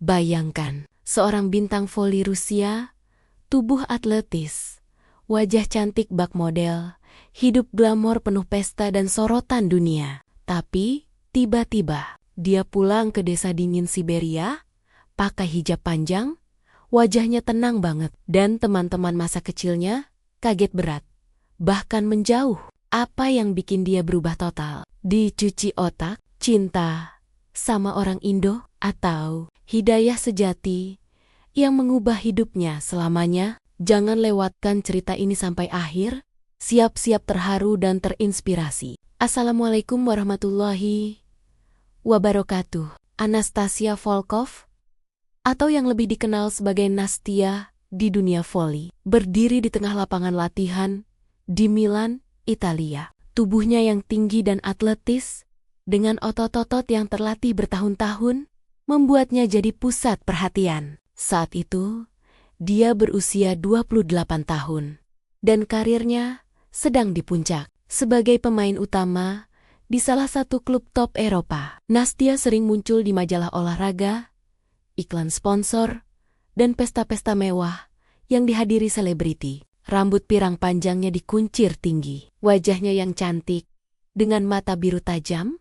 Bayangkan, seorang bintang voli Rusia, tubuh atletis, wajah cantik bak model, hidup glamor penuh pesta dan sorotan dunia. Tapi, tiba-tiba, dia pulang ke desa dingin Siberia, pakai hijab panjang, wajahnya tenang banget, dan teman-teman masa kecilnya kaget berat, bahkan menjauh. Apa yang bikin dia berubah total? Dicuci otak, cinta sama orang Indo, atau hidayah sejati yang mengubah hidupnya selamanya? Jangan lewatkan cerita ini sampai akhir. Siap-siap terharu dan terinspirasi. Assalamualaikum warahmatullahi wabarakatuh. Anastasia Volkov, atau yang lebih dikenal sebagai Nastia di dunia voli, berdiri di tengah lapangan latihan di Milan, Italia. Tubuhnya yang tinggi dan atletis, dengan otot-otot yang terlatih bertahun-tahun, membuatnya jadi pusat perhatian. Saat itu, dia berusia 28 tahun, dan karirnya sedang di puncak. Sebagai pemain utama di salah satu klub top Eropa, Nastia sering muncul di majalah olahraga, iklan sponsor, dan pesta-pesta mewah yang dihadiri selebriti. Rambut pirang panjangnya dikuncir tinggi, wajahnya yang cantik, dengan mata biru tajam,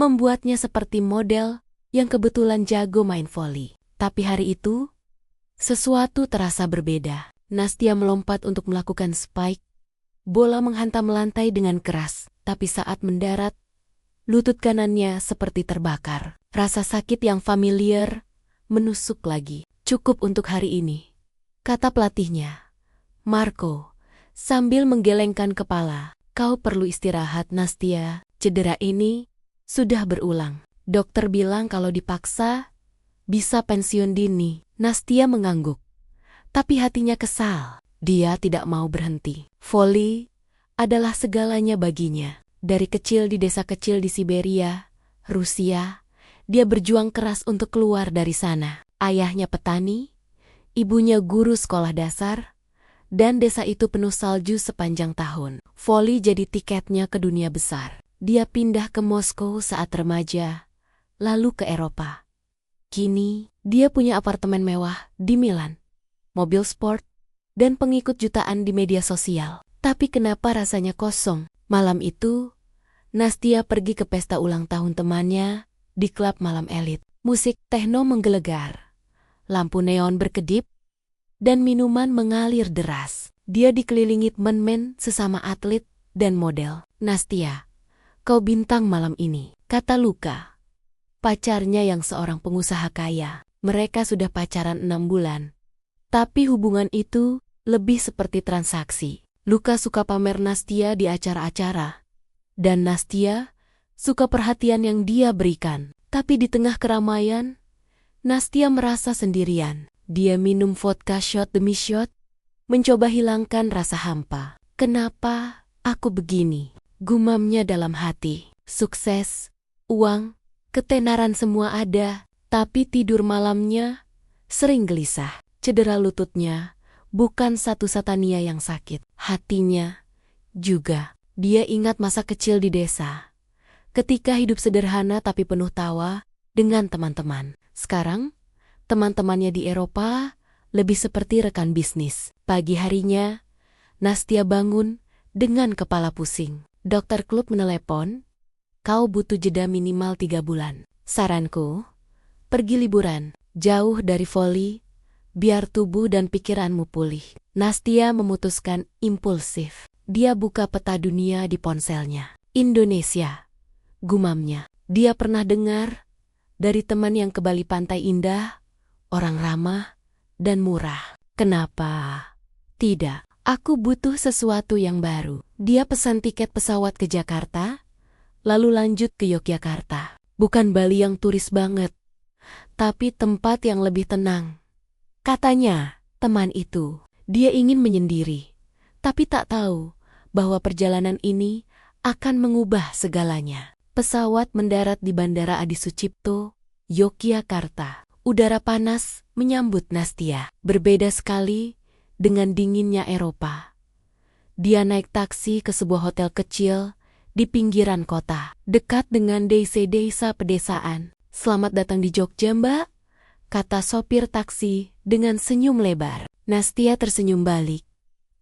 membuatnya seperti model yang kebetulan jago main voli. Tapi hari itu, sesuatu terasa berbeda. Nastia melompat untuk melakukan spike. Bola menghantam lantai dengan keras, tapi saat mendarat, lutut kanannya seperti terbakar. Rasa sakit yang familiar menusuk lagi. Cukup untuk hari ini, kata pelatihnya, Marco, sambil menggelengkan kepala. Kau perlu istirahat, Nastia. Cedera ini sudah berulang. Dokter bilang kalau dipaksa, bisa pensiun dini. Nastia mengangguk, tapi hatinya kesal. Dia tidak mau berhenti. Voli adalah segalanya baginya. Dari kecil di desa kecil di Siberia, Rusia, dia berjuang keras untuk keluar dari sana. Ayahnya petani, ibunya guru sekolah dasar, dan desa itu penuh salju sepanjang tahun. Voli jadi tiketnya ke dunia besar. Dia pindah ke Moskow saat remaja, lalu ke Eropa. Kini, dia punya apartemen mewah di Milan, mobil sport, dan pengikut jutaan di media sosial. Tapi kenapa rasanya kosong? Malam itu, Nastia pergi ke pesta ulang tahun temannya di klub malam elit. Musik techno menggelegar, lampu neon berkedip, dan minuman mengalir deras. Dia dikelilingi teman-teman sesama atlet dan model. Nastia, kau bintang malam ini, kata Luka, pacarnya yang seorang pengusaha kaya. Mereka sudah pacaran 6 bulan. Tapi hubungan itu lebih seperti transaksi. Luka suka pamer Nastia di acara-acara, dan Nastia suka perhatian yang dia berikan. Tapi di tengah keramaian, Nastia merasa sendirian. Dia minum vodka shot demi shot, mencoba hilangkan rasa hampa. Kenapa aku begini? Gumamnya dalam hati. Sukses, uang, ketenaran semua ada, tapi tidur malamnya sering gelisah. Cedera lututnya bukan satu-satunya yang sakit. Hatinya juga. Dia ingat masa kecil di desa, ketika hidup sederhana tapi penuh tawa dengan teman-teman. Sekarang, teman-temannya di Eropa lebih seperti rekan bisnis. Pagi harinya, Nastia bangun dengan kepala pusing. Dokter klub menelepon, kau butuh jeda minimal 3 bulan. Saranku, pergi liburan, jauh dari voli, biar tubuh dan pikiranmu pulih. Nastia memutuskan impulsif. Dia buka peta dunia di ponselnya. Indonesia, gumamnya. Dia pernah dengar dari teman yang ke Bali pantai indah, orang ramah, dan murah. Kenapa tidak? Aku butuh sesuatu yang baru. Dia pesan tiket pesawat ke Jakarta, lalu lanjut ke Yogyakarta. Bukan Bali yang turis banget, tapi tempat yang lebih tenang. Katanya, teman itu, dia ingin menyendiri, tapi tak tahu bahwa perjalanan ini akan mengubah segalanya. Pesawat mendarat di Bandara Adi Sucipto, Yogyakarta. Udara panas menyambut Nastia. Berbeda sekali dengan dinginnya Eropa. Dia naik taksi ke sebuah hotel kecil di pinggiran kota, dekat dengan desa-desa pedesaan. Selamat datang di Jogja, Mbak, kata sopir taksi dengan senyum lebar. Nastia tersenyum balik.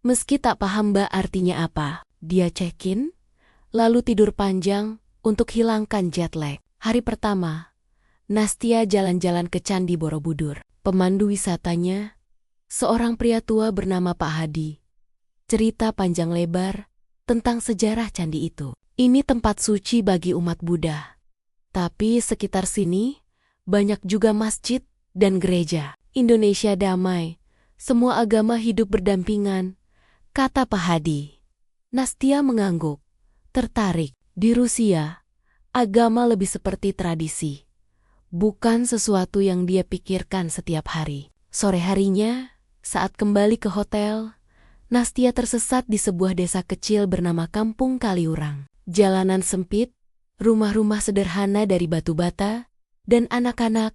Meski tak paham Mbak artinya apa, dia check-in, lalu tidur panjang untuk hilangkan jet lag. Hari pertama, Nastia jalan-jalan ke Candi Borobudur. Pemandu wisatanya, seorang pria tua bernama Pak Hadi. Cerita panjang lebar tentang sejarah candi itu. Ini tempat suci bagi umat Buddha. Tapi sekitar sini, banyak juga masjid dan gereja. Indonesia damai, semua agama hidup berdampingan, kata Pak Hadi. Nastia mengangguk, tertarik. Di Rusia, agama lebih seperti tradisi, bukan sesuatu yang dia pikirkan setiap hari. Sore harinya, saat kembali ke hotel, Nastia tersesat di sebuah desa kecil bernama Kampung Kaliurang. Jalanan sempit, rumah-rumah sederhana dari batu bata, dan anak-anak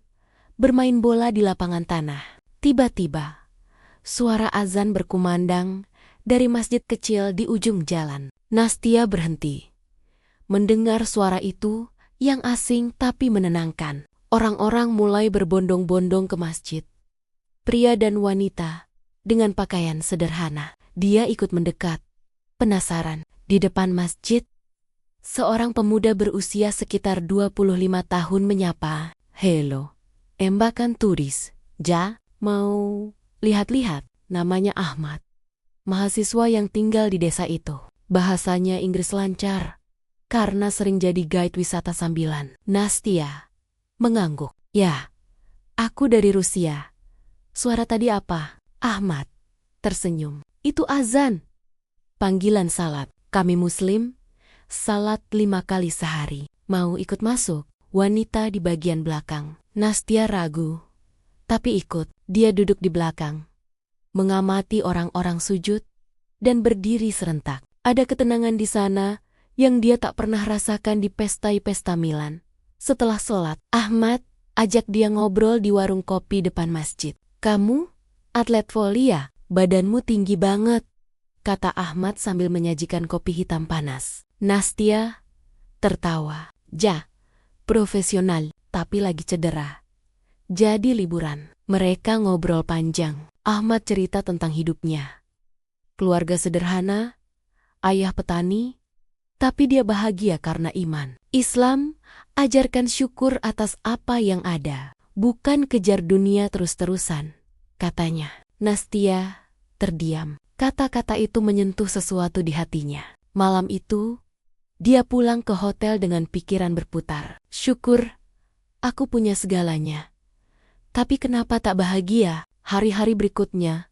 bermain bola di lapangan tanah. Tiba-tiba, suara azan berkumandang dari masjid kecil di ujung jalan. Nastia berhenti. Mendengar suara itu yang asing tapi menenangkan. Orang-orang mulai berbondong-bondong ke masjid. Pria dan wanita dengan pakaian sederhana. Dia ikut mendekat. Penasaran, di depan masjid, seorang pemuda berusia sekitar 25 tahun menyapa. "Halo, Mbak kan turis, ja, mau lihat-lihat?" Namanya Ahmad, mahasiswa yang tinggal di desa itu. Bahasanya Inggris lancar, karena sering jadi guide wisata sambilan. Nastia mengangguk. "Ya, aku dari Rusia. Suara tadi apa?" Ahmad tersenyum. "Itu azan. Panggilan salat. Kami Muslim, salat 5 kali sehari. Mau ikut masuk?" Wanita di bagian belakang. Nastia ragu, tapi ikut. Dia duduk di belakang, mengamati orang-orang sujud dan berdiri serentak. Ada ketenangan di sana yang dia tak pernah rasakan di pesta-pesta Milan. Setelah sholat, Ahmad ajak dia ngobrol di warung kopi depan masjid. "Kamu atlet voli ya? Badanmu tinggi banget," kata Ahmad sambil menyajikan kopi hitam panas. Nastia tertawa. "Ja, profesional, tapi lagi cedera. Jadi liburan." Mereka ngobrol panjang. Ahmad cerita tentang hidupnya. Keluarga sederhana, ayah petani, tapi dia bahagia karena iman. Islam ajarkan syukur atas apa yang ada, bukan kejar dunia terus-terusan, katanya. Nastia terdiam. Kata-kata itu menyentuh sesuatu di hatinya. Malam itu, dia pulang ke hotel dengan pikiran berputar. "Syukur, aku punya segalanya. Tapi kenapa tak bahagia?" Hari-hari berikutnya,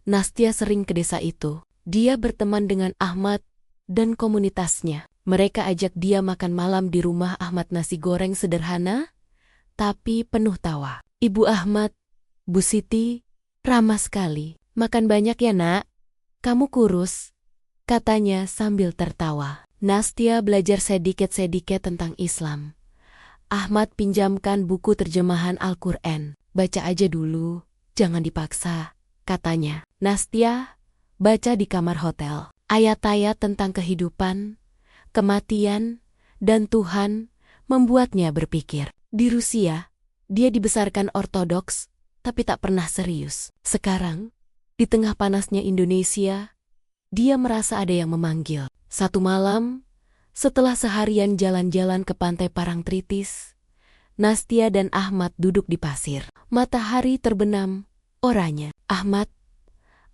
Nastia sering ke desa itu. Dia berteman dengan Ahmad dan komunitasnya. Mereka ajak dia makan malam di rumah Ahmad. Nasi goreng sederhana, tapi penuh tawa. Ibu Ahmad, Bu Siti, ramah sekali. "Makan banyak ya nak, kamu kurus," katanya sambil tertawa. Nastia belajar sedikit-sedikit tentang Islam. Ahmad pinjamkan buku terjemahan Al-Quran. "Baca aja dulu, jangan dipaksa," katanya. Nastia baca di kamar hotel. Ayat-ayat tentang kehidupan, kematian, dan Tuhan membuatnya berpikir. Di Rusia, dia dibesarkan ortodoks, tapi tak pernah serius. Sekarang, di tengah panasnya Indonesia, dia merasa ada yang memanggil. Satu malam, setelah seharian jalan-jalan ke pantai Parangtritis, Nastia dan Ahmad duduk di pasir. Matahari terbenam oranye. "Ahmad,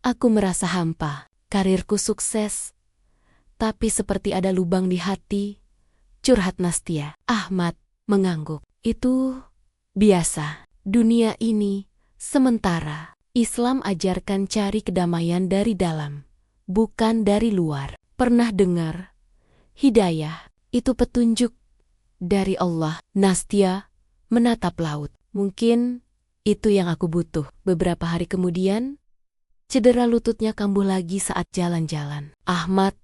aku merasa hampa. Karirku sukses, tapi seperti ada lubang di hati," curhat Nastia. Ahmad mengangguk. "Itu biasa. Dunia ini sementara. Islam ajarkan cari kedamaian dari dalam, bukan dari luar. Pernah dengar, hidayah itu petunjuk dari Allah." Nastia menatap laut. "Mungkin itu yang aku butuh." Beberapa hari kemudian, cedera lututnya kambuh lagi saat jalan-jalan. Ahmad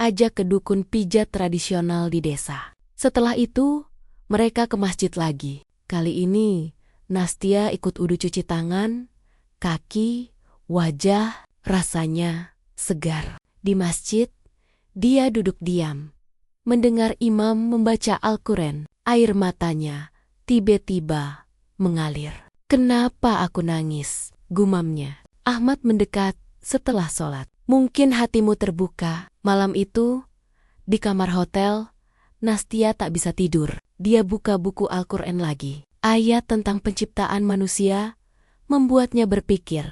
ajak ke dukun pijat tradisional di desa. Setelah itu, mereka ke masjid lagi. Kali ini, Nastia ikut udu cuci tangan, kaki, wajah, rasanya segar. Di masjid, dia duduk diam, mendengar imam membaca Al-Quran. Air matanya tiba-tiba mengalir. Kenapa aku nangis? Gumamnya. Ahmad mendekat setelah sholat. Mungkin hatimu terbuka. Malam itu, di kamar hotel, Nastia tak bisa tidur. Dia buka buku Al-Quran lagi. Ayat tentang penciptaan manusia membuatnya berpikir,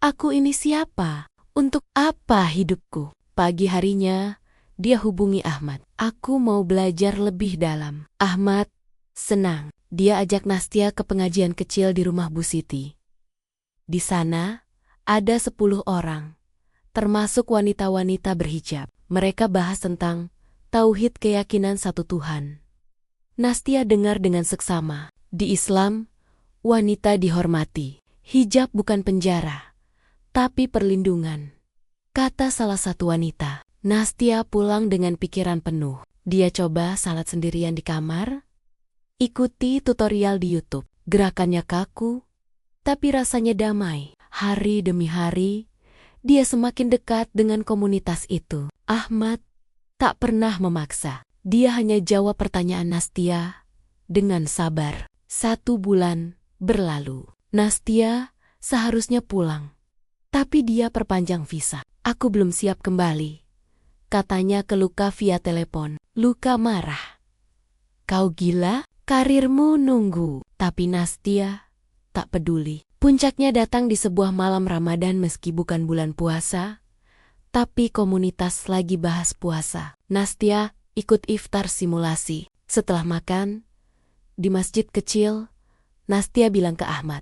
aku ini siapa? Untuk apa hidupku? Pagi harinya, dia hubungi Ahmad. Aku mau belajar lebih dalam. Ahmad senang. Dia ajak Nastia ke pengajian kecil di rumah Bu Siti. Di sana, ada 10 orang, termasuk wanita-wanita berhijab. Mereka bahas tentang tauhid keyakinan satu Tuhan. Nastia dengar dengan seksama. Di Islam, wanita dihormati. Hijab bukan penjara, tapi perlindungan, kata salah satu wanita. Nastia pulang dengan pikiran penuh. Dia coba salat sendirian di kamar, ikuti tutorial di YouTube. Gerakannya kaku, tapi rasanya damai. Hari demi hari, dia semakin dekat dengan komunitas itu. Ahmad tak pernah memaksa. Dia hanya jawab pertanyaan Nastia dengan sabar. 1 bulan berlalu. Nastia seharusnya pulang, tapi dia perpanjang visa. Aku belum siap kembali, katanya ke Luka via telepon. Luka marah. Kau gila? Karirmu nunggu. Tapi Nastia tak peduli. Puncaknya datang di sebuah malam Ramadan meski bukan bulan puasa, tapi komunitas lagi bahas puasa. Nastia ikut iftar simulasi. Setelah makan, di masjid kecil, Nastia bilang ke Ahmad,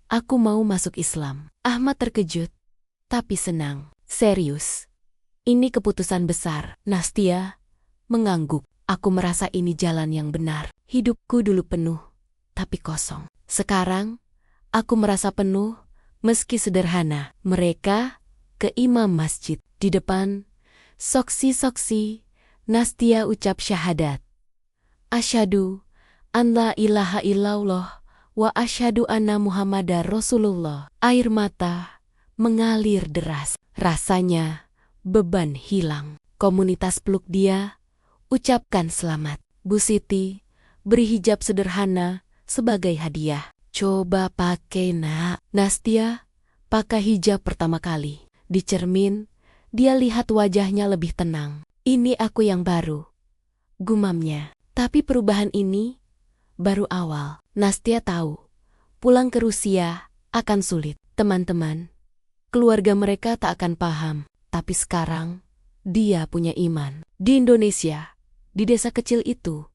aku mau masuk Islam. Ahmad terkejut, tapi senang. Serius? Ini keputusan besar. Nastia mengangguk. Aku merasa ini jalan yang benar. Hidupku dulu penuh, tapi kosong. Sekarang, aku merasa penuh, meski sederhana. Mereka ke imam masjid. Di depan, soksi-soksi, Nastia ucap syahadat. Asyhadu an la ilaha illallah wa asyhadu anna Muhammadar Rasulullah. Air mata mengalir deras. Rasanya beban hilang. Komunitas peluk dia, ucapkan selamat. Bu Siti beri hijab sederhana sebagai hadiah. Coba pakai nak. Nastia pakai hijab pertama kali. Di cermin, dia lihat wajahnya lebih tenang. Ini aku yang baru, gumamnya. Tapi perubahan ini baru awal. Nastia tahu, pulang ke Rusia akan sulit. Teman-teman, keluarga mereka tak akan paham. Tapi sekarang, dia punya iman. Di Indonesia, di desa kecil itu,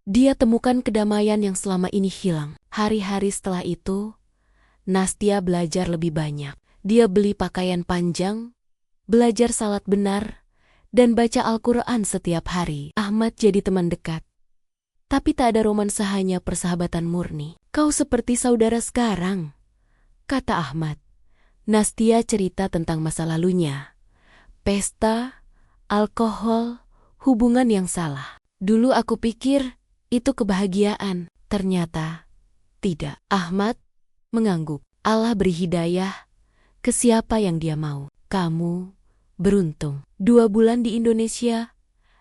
dia temukan kedamaian yang selama ini hilang. Hari-hari setelah itu, Nastia belajar lebih banyak. Dia beli pakaian panjang, belajar salat benar, dan baca Al-Quran setiap hari. Ahmad jadi teman dekat. Tapi tak ada romansa, hanya persahabatan murni. Kau seperti saudara sekarang, kata Ahmad. Nastia cerita tentang masa lalunya. Pesta, alkohol, hubungan yang salah. Dulu aku pikir itu kebahagiaan. Ternyata tidak. Ahmad mengangguk. Allah beri hidayah ke siapa yang dia mau. Kamu beruntung. 2 bulan di Indonesia,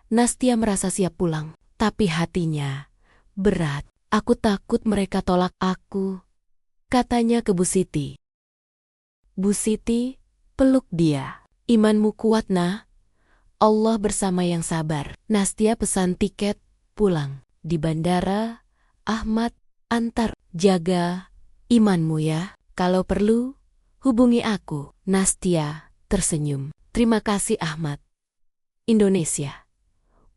Nastia merasa siap pulang. Tapi hatinya berat. Aku takut mereka tolak aku, katanya ke Bu Siti. Bu Siti peluk dia. Imanmu kuat nah. Allah bersama yang sabar. Nastia pesan tiket pulang. Di bandara, Ahmad antar. Jaga imanmu ya. Kalau perlu, hubungi aku. Nastia tersenyum. Terima kasih Ahmad. Indonesia,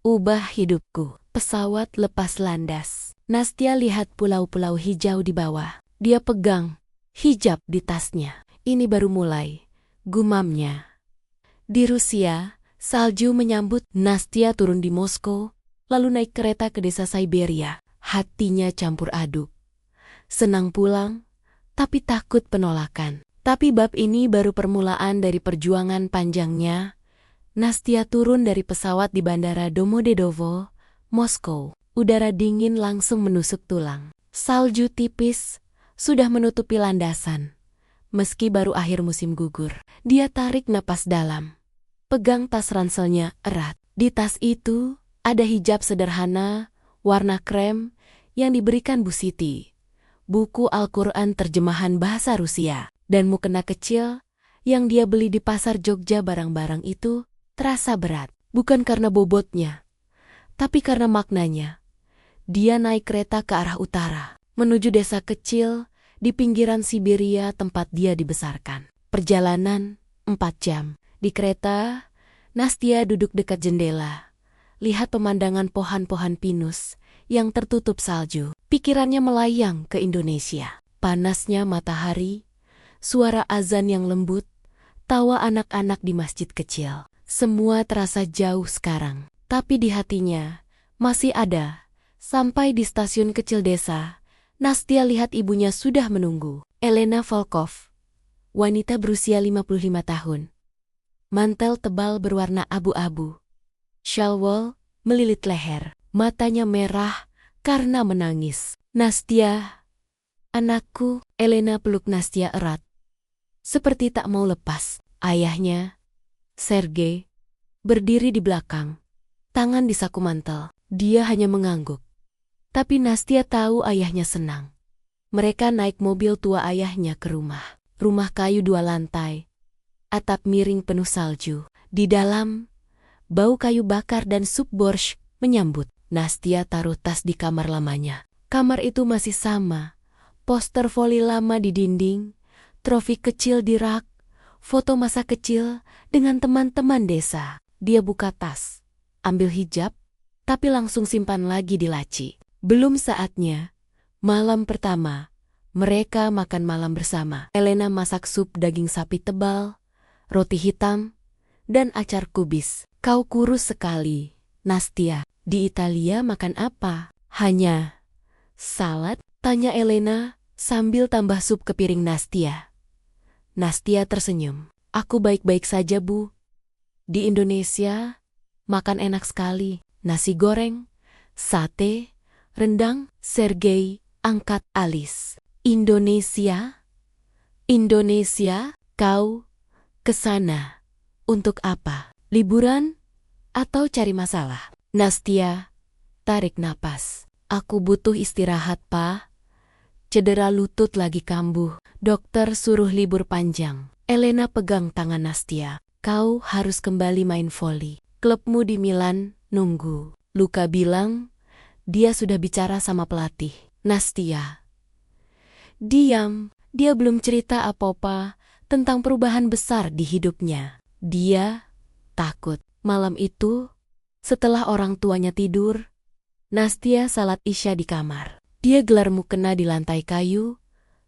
ubah hidupku. Pesawat lepas landas. Nastia lihat pulau-pulau hijau di bawah. Dia pegang hijab di tasnya. Ini baru mulai, gumamnya. Di Rusia, salju menyambut. Nastia turun di Moskow, lalu naik kereta ke desa Siberia. Hatinya campur aduk. Senang pulang, tapi takut penolakan. Tapi bab ini baru permulaan dari perjuangan panjangnya. Nastia turun dari pesawat di Bandara Domodedovo, Moskow. Udara dingin langsung menusuk tulang. Salju tipis sudah menutupi landasan. Meski baru akhir musim gugur, dia tarik napas dalam. Pegang tas ranselnya erat. Di tas itu ada hijab sederhana, warna krem yang diberikan Bu Siti. buku Al-Quran terjemahan bahasa Rusia, dan mukena kecil yang dia beli di pasar Jogja. Barang-barang itu terasa berat, bukan karena bobotnya, tapi karena maknanya. Dia naik kereta ke arah utara, menuju desa kecil di pinggiran Siberia tempat dia dibesarkan. Perjalanan 4 jam. Di kereta, Nastya duduk dekat jendela, lihat pemandangan pohon-pohon pinus yang tertutup salju. Pikirannya melayang ke Indonesia. Panasnya matahari, suara azan yang lembut, tawa anak-anak di masjid kecil. Semua terasa jauh sekarang, tapi di hatinya masih ada. Sampai di stasiun kecil desa, Nastya lihat ibunya sudah menunggu. Elena Volkov, wanita berusia 55 tahun. Mantel tebal berwarna abu-abu. Shawl wol melilit leher. Matanya merah karena menangis. Nastya, anakku. Elena peluk Nastya erat, seperti tak mau lepas. Ayahnya, Sergei, berdiri di belakang, tangan di saku mantel. Dia hanya mengangguk. Tapi Nastya tahu ayahnya senang. Mereka naik mobil tua ayahnya ke rumah. Rumah kayu 2 lantai. Atap miring penuh salju. Di dalam, bau kayu bakar dan sup borscht menyambut. Nastya taruh tas di kamar lamanya. Kamar itu masih sama. Poster voli lama di dinding, trofi kecil di rak, foto masa kecil dengan teman-teman desa. Dia buka tas, ambil hijab, tapi langsung simpan lagi di laci. Belum saatnya. Malam pertama, mereka makan malam bersama. Elena masak sup daging sapi tebal, roti hitam, dan acar kubis. Kau kurus sekali, Nastya. Di Italia makan apa? Hanya salad? Tanya Elena sambil tambah sup ke piring Nastya. Nastya tersenyum. Aku baik-baik saja, Bu. Di Indonesia, makan enak sekali. Nasi goreng, sate, rendang. Sergei angkat alis. Indonesia? Indonesia? Kau ke sana untuk apa? Liburan atau cari masalah? Nastya tarik napas. Aku butuh istirahat, Pa. Cedera lutut lagi kambuh. Dokter suruh libur panjang. Elena pegang tangan Nastya. Kau harus kembali main voli. Klubmu di Milan nunggu. Luka bilang dia sudah bicara sama pelatih. Nastya diam. Dia belum cerita apa-apa tentang perubahan besar di hidupnya. Dia takut. Malam itu, setelah orang tuanya tidur, Nastya salat Isya di kamar. Dia gelar mukena di lantai kayu,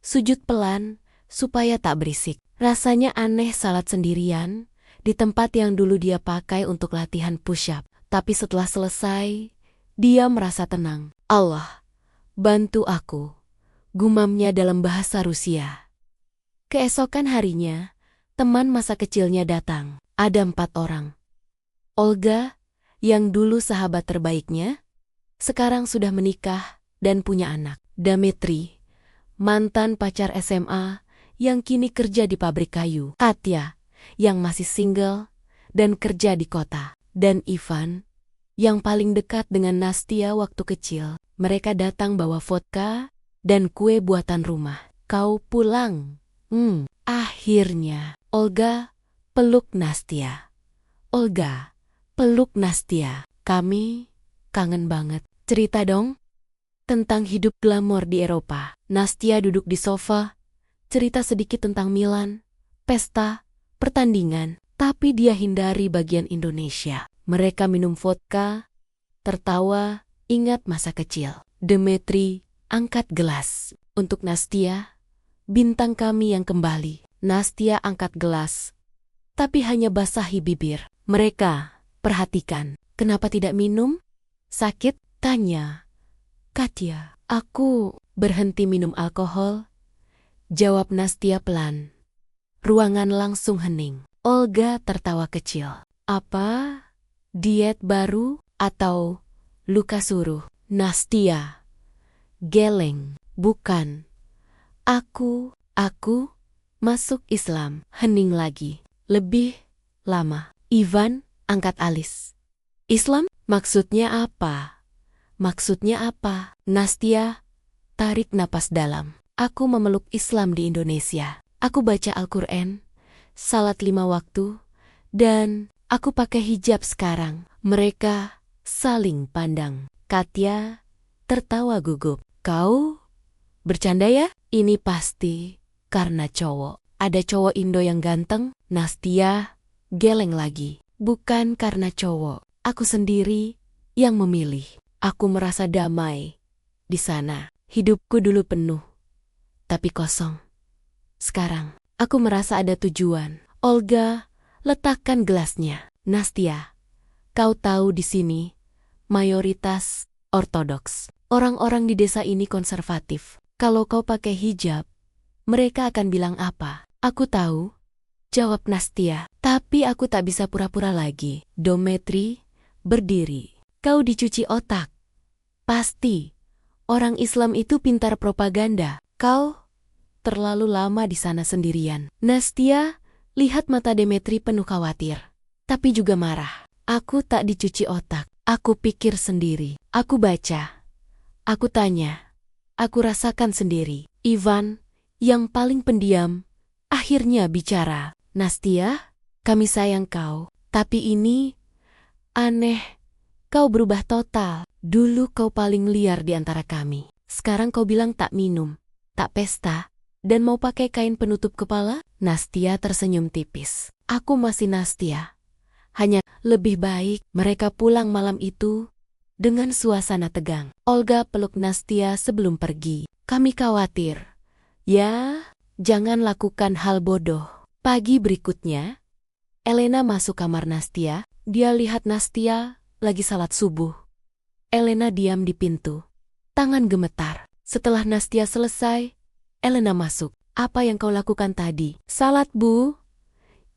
sujud pelan supaya tak berisik. Rasanya aneh salat sendirian di tempat yang dulu dia pakai untuk latihan push-up. Tapi setelah selesai, dia merasa tenang. Allah, bantu aku, gumamnya dalam bahasa Rusia. Keesokan harinya, teman masa kecilnya datang. Ada 4 orang. Olga, yang dulu sahabat terbaiknya, sekarang sudah menikah dan punya anak. Dmitri, mantan pacar SMA yang kini kerja di pabrik kayu. Katya, yang masih single dan kerja di kota. Dan Ivan, yang paling dekat dengan Nastya waktu kecil. Mereka datang bawa vodka dan kue buatan rumah. Kau pulang? Akhirnya, Olga peluk Nastya. Olga peluk Nastya. Kami kangen banget. Cerita dong tentang hidup glamor di Eropa. Nastya duduk di sofa, cerita sedikit tentang Milan, pesta, pertandingan. Tapi dia hindari bagian Indonesia. Mereka minum vodka, tertawa, ingat masa kecil. Dmitri angkat gelas. Untuk Nastya, bintang kami yang kembali. Nastya angkat gelas, tapi hanya basahi bibir. Mereka perhatikan. Kenapa tidak minum? Sakit? Tanya Katya. Aku berhenti minum alkohol, jawab Nastya pelan. Ruangan langsung hening. Olga tertawa kecil. Apa? Diet baru atau luka suruh? Nastya geleng. Bukan. Aku masuk Islam. Hening lagi. Lebih lama. Ivan angkat alis. Islam? Maksudnya apa? Maksudnya apa? Nastya tarik napas dalam. Aku memeluk Islam di Indonesia. Aku baca Al-Quran, salat 5 waktu, dan aku pakai hijab sekarang. Mereka saling pandang. Katya tertawa gugup. Kau bercanda ya? Ini pasti karena cowok. Ada cowok Indo yang ganteng? Nastia geleng lagi. Bukan karena cowok. Aku sendiri yang memilih. Aku merasa damai di sana. Hidupku dulu penuh, tapi kosong. Sekarang, aku merasa ada tujuan. Olga letakkan gelasnya. Nastia, kau tahu di sini mayoritas ortodoks. Orang-orang di desa ini konservatif. Kalau kau pakai hijab, mereka akan bilang apa? Aku tahu, jawab Nastia. Tapi aku tak bisa pura-pura lagi. Dometri berdiri. Kau dicuci otak. Pasti, orang Islam itu pintar propaganda. Kau terlalu lama di sana sendirian. Nastia lihat mata Demetri penuh khawatir, tapi juga marah. Aku tak dicuci otak. Aku pikir sendiri. Aku baca. Aku tanya. Aku rasakan sendiri. Ivan, yang paling pendiam, akhirnya bicara. Nastia, kami sayang kau. Tapi ini aneh. Kau berubah total. Dulu kau paling liar di antara kami. Sekarang kau bilang tak minum, tak pesta, dan mau pakai kain penutup kepala? Nastia tersenyum tipis. Aku masih Nastia. Hanya lebih baik mereka pulang malam itu dengan suasana tegang. Olga peluk Nastia sebelum pergi. Kami khawatir. Ya, jangan lakukan hal bodoh. Pagi berikutnya, Elena masuk kamar Nastia. Dia lihat Nastia lagi salat subuh. Elena diam di pintu. Tangan gemetar. Setelah Nastia selesai, Elena masuk. Apa yang kau lakukan tadi? Salat, Bu.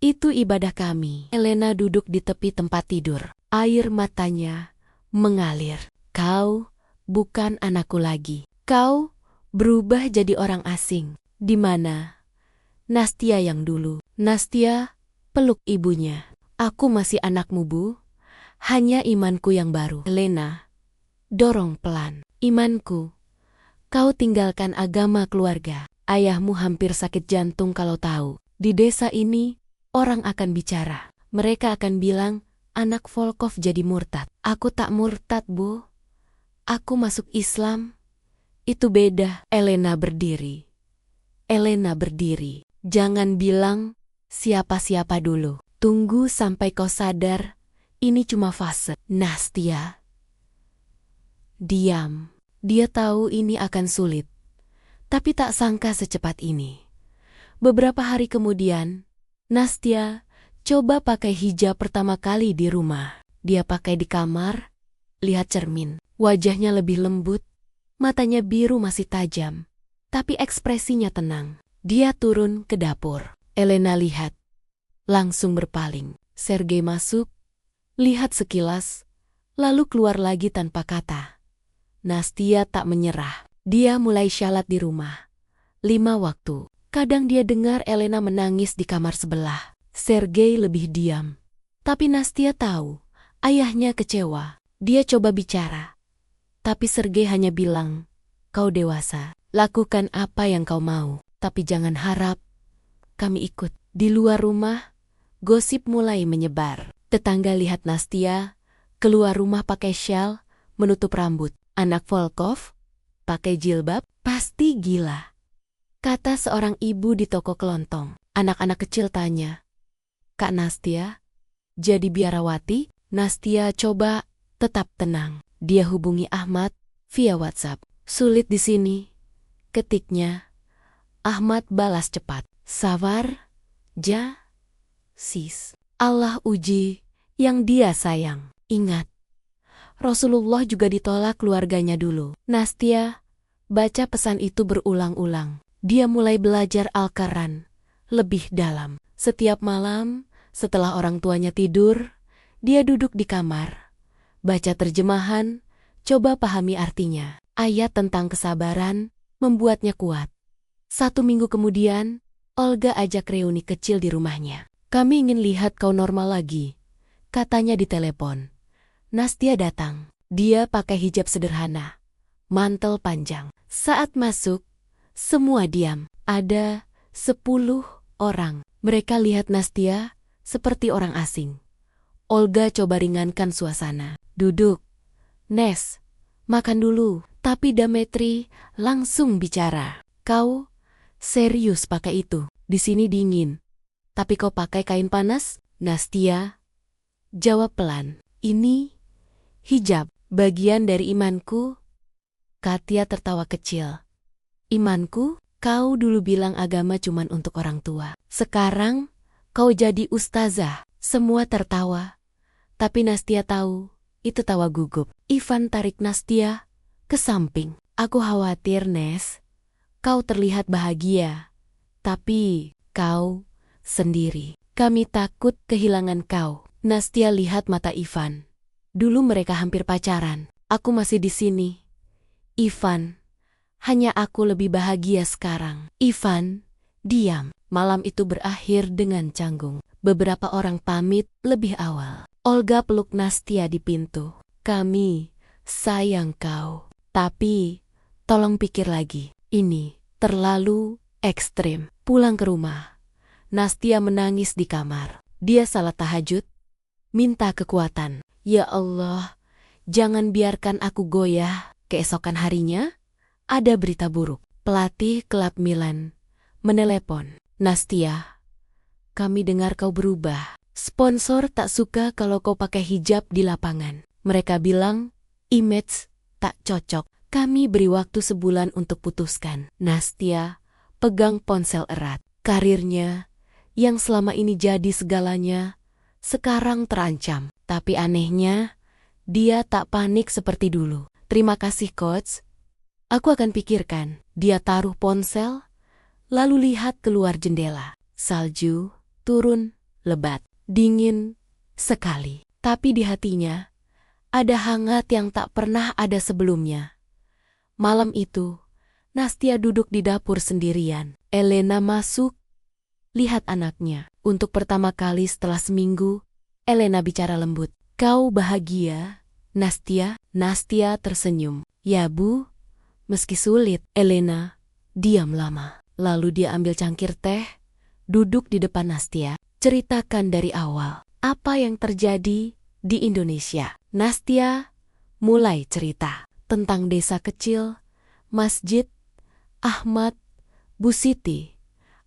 Itu ibadah kami. Elena duduk di tepi tempat tidur. Air matanya mengalir. Kau bukan anakku lagi. Kau berubah jadi orang asing. Di mana? Nastia yang dulu. Nastia peluk ibunya. Aku masih anakmu, Bu. Hanya imanku yang baru. Elena dorong pelan. Imanku. Kau tinggalkan agama keluarga. Ayahmu hampir sakit jantung kalau tahu. Di desa ini, orang akan bicara. Mereka akan bilang, anak Volkov jadi murtad. Aku tak murtad, Bu. Aku masuk Islam. Itu beda. Elena berdiri. Elena berdiri. Jangan bilang siapa-siapa dulu. Tunggu sampai kau sadar, ini cuma fase. Nastia diam. Dia tahu ini akan sulit, tapi tak sangka secepat ini. Beberapa hari kemudian, Nastia coba pakai hijab pertama kali di rumah. Dia pakai di kamar, lihat cermin. Wajahnya lebih lembut, matanya biru masih tajam, tapi ekspresinya tenang. Dia turun ke dapur. Elena lihat, langsung berpaling. Sergei masuk, lihat sekilas, lalu keluar lagi tanpa kata. Nastia tak menyerah. Dia mulai syalat di rumah. 5 waktu. Kadang dia dengar Elena menangis di kamar sebelah. Sergei lebih diam. Tapi Nastia tahu, ayahnya kecewa. Dia coba bicara. Tapi Sergei hanya bilang, kau dewasa, lakukan apa yang kau mau. Tapi jangan harap kami ikut. Di luar rumah, gosip mulai menyebar. Tetangga lihat Nastia keluar rumah pakai syal, menutup rambut. Anak Volkov pakai jilbab, pasti gila, kata seorang ibu di toko kelontong. Anak-anak kecil tanya, Kak Nastia jadi biarawati? Nastia coba tetap tenang. Dia hubungi Ahmad via WhatsApp. Sulit di sini, ketiknya. Ahmad balas cepat. Sabar, sis. Allah uji yang dia sayang. Ingat, Rasulullah juga ditolak keluarganya dulu. Nastia baca pesan itu berulang-ulang. Dia mulai belajar Al-Quran lebih dalam. Setiap malam, setelah orang tuanya tidur, dia duduk di kamar. Baca terjemahan, coba pahami artinya. Ayat tentang kesabaran membuatnya kuat. 1 minggu kemudian, Olga ajak reuni kecil di rumahnya. Kami ingin lihat kau normal lagi, katanya di telepon. Nastia datang. Dia pakai hijab sederhana, mantel panjang. Saat masuk, semua diam. Ada 10 orang. Mereka lihat Nastia seperti orang asing. Olga coba ringankan suasana. Duduk. Nes, makan dulu. Tapi Dmitri langsung bicara. Kau serius pakai itu? Di sini dingin. Tapi kau pakai kain panas? Nastia jawab pelan. Ini hijab, bagian dari imanku. Katia tertawa kecil. Imanku? Kau dulu bilang agama cuman untuk orang tua. Sekarang kau jadi ustazah. Semua tertawa. Tapi Nastia tahu, itu tawa gugup. Ivan tarik Nastia ke samping. Aku khawatir, Nes. Kau terlihat bahagia. Tapi kau sendiri. Kami takut kehilangan kau. Nastia lihat mata Ivan. Dulu mereka hampir pacaran. Aku masih di sini. Ivan, hanya aku lebih bahagia sekarang. Ivan, diam. Malam itu berakhir dengan canggung. Beberapa orang pamit lebih awal. Olga peluk Nastia di pintu. Kami sayang kau. Tapi, tolong pikir lagi. Ini terlalu ekstrim. Pulang ke rumah. Nastia menangis di kamar. Dia salat tahajud. Minta kekuatan. Ya Allah, jangan biarkan aku goyah. Keesokan harinya, ada berita buruk. Pelatih klub Milan menelepon. Nastia, kami dengar kau berubah. Sponsor tak suka kalau kau pakai hijab di lapangan. Mereka bilang, image tak cocok. Kami beri waktu sebulan untuk putuskan. Nastia pegang ponsel erat. Karirnya, yang selama ini jadi segalanya, sekarang terancam. Tapi anehnya, dia tak panik seperti dulu. Terima kasih, Coach. Aku akan pikirkan. Dia taruh ponsel, lalu lihat keluar jendela. Salju turun lebat, dingin sekali. Tapi di hatinya, ada hangat yang tak pernah ada sebelumnya. Malam itu, Nastia duduk di dapur sendirian. Elena masuk, lihat anaknya. Untuk pertama kali setelah seminggu, Elena bicara lembut. Kau bahagia, Nastia? Nastia tersenyum. Ya Bu, meski sulit. Elena diam lama. Lalu dia ambil cangkir teh, duduk di depan Nastia. Ceritakan dari awal, apa yang terjadi di Indonesia. Nastia mulai cerita tentang desa kecil, masjid, Ahmad, Bu Siti,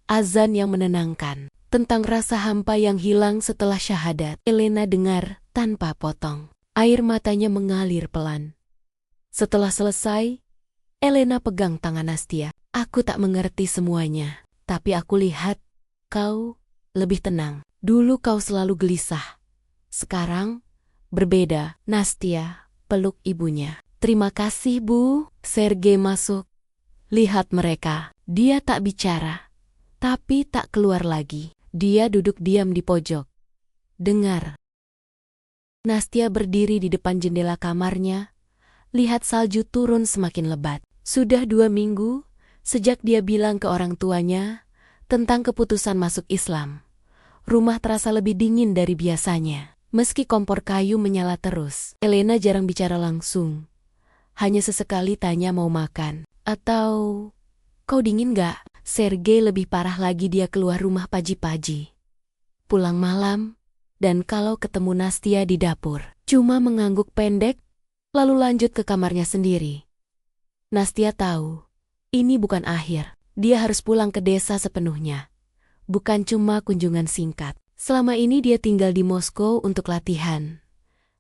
azan yang menenangkan, tentang rasa hampa yang hilang setelah syahadat. Elena dengar tanpa potong. Air matanya mengalir pelan. Setelah selesai, Elena pegang tangan Nastia. Aku tak mengerti semuanya, tapi aku lihat kau lebih tenang. Dulu kau selalu gelisah. Sekarang berbeda. Nastia peluk ibunya. Terima kasih, Bu. Sergei masuk. Lihat mereka. Dia tak bicara, tapi tak keluar lagi. Dia duduk diam di pojok. Dengar. Nastia berdiri di depan jendela kamarnya. Lihat salju turun semakin lebat. Sudah 2 minggu sejak dia bilang ke orang tuanya tentang keputusan masuk Islam. Rumah terasa lebih dingin dari biasanya. Meski kompor kayu menyala terus. Elena jarang bicara langsung. Hanya sesekali tanya mau makan. Atau, kau dingin gak? Sergei lebih parah lagi, dia keluar rumah pagi-pagi. Pulang malam, dan kalau ketemu Nastia di dapur, cuma mengangguk pendek, lalu lanjut ke kamarnya sendiri. Nastia tahu, ini bukan akhir. Dia harus pulang ke desa sepenuhnya. Bukan cuma kunjungan singkat. Selama ini dia tinggal di Moskow untuk latihan.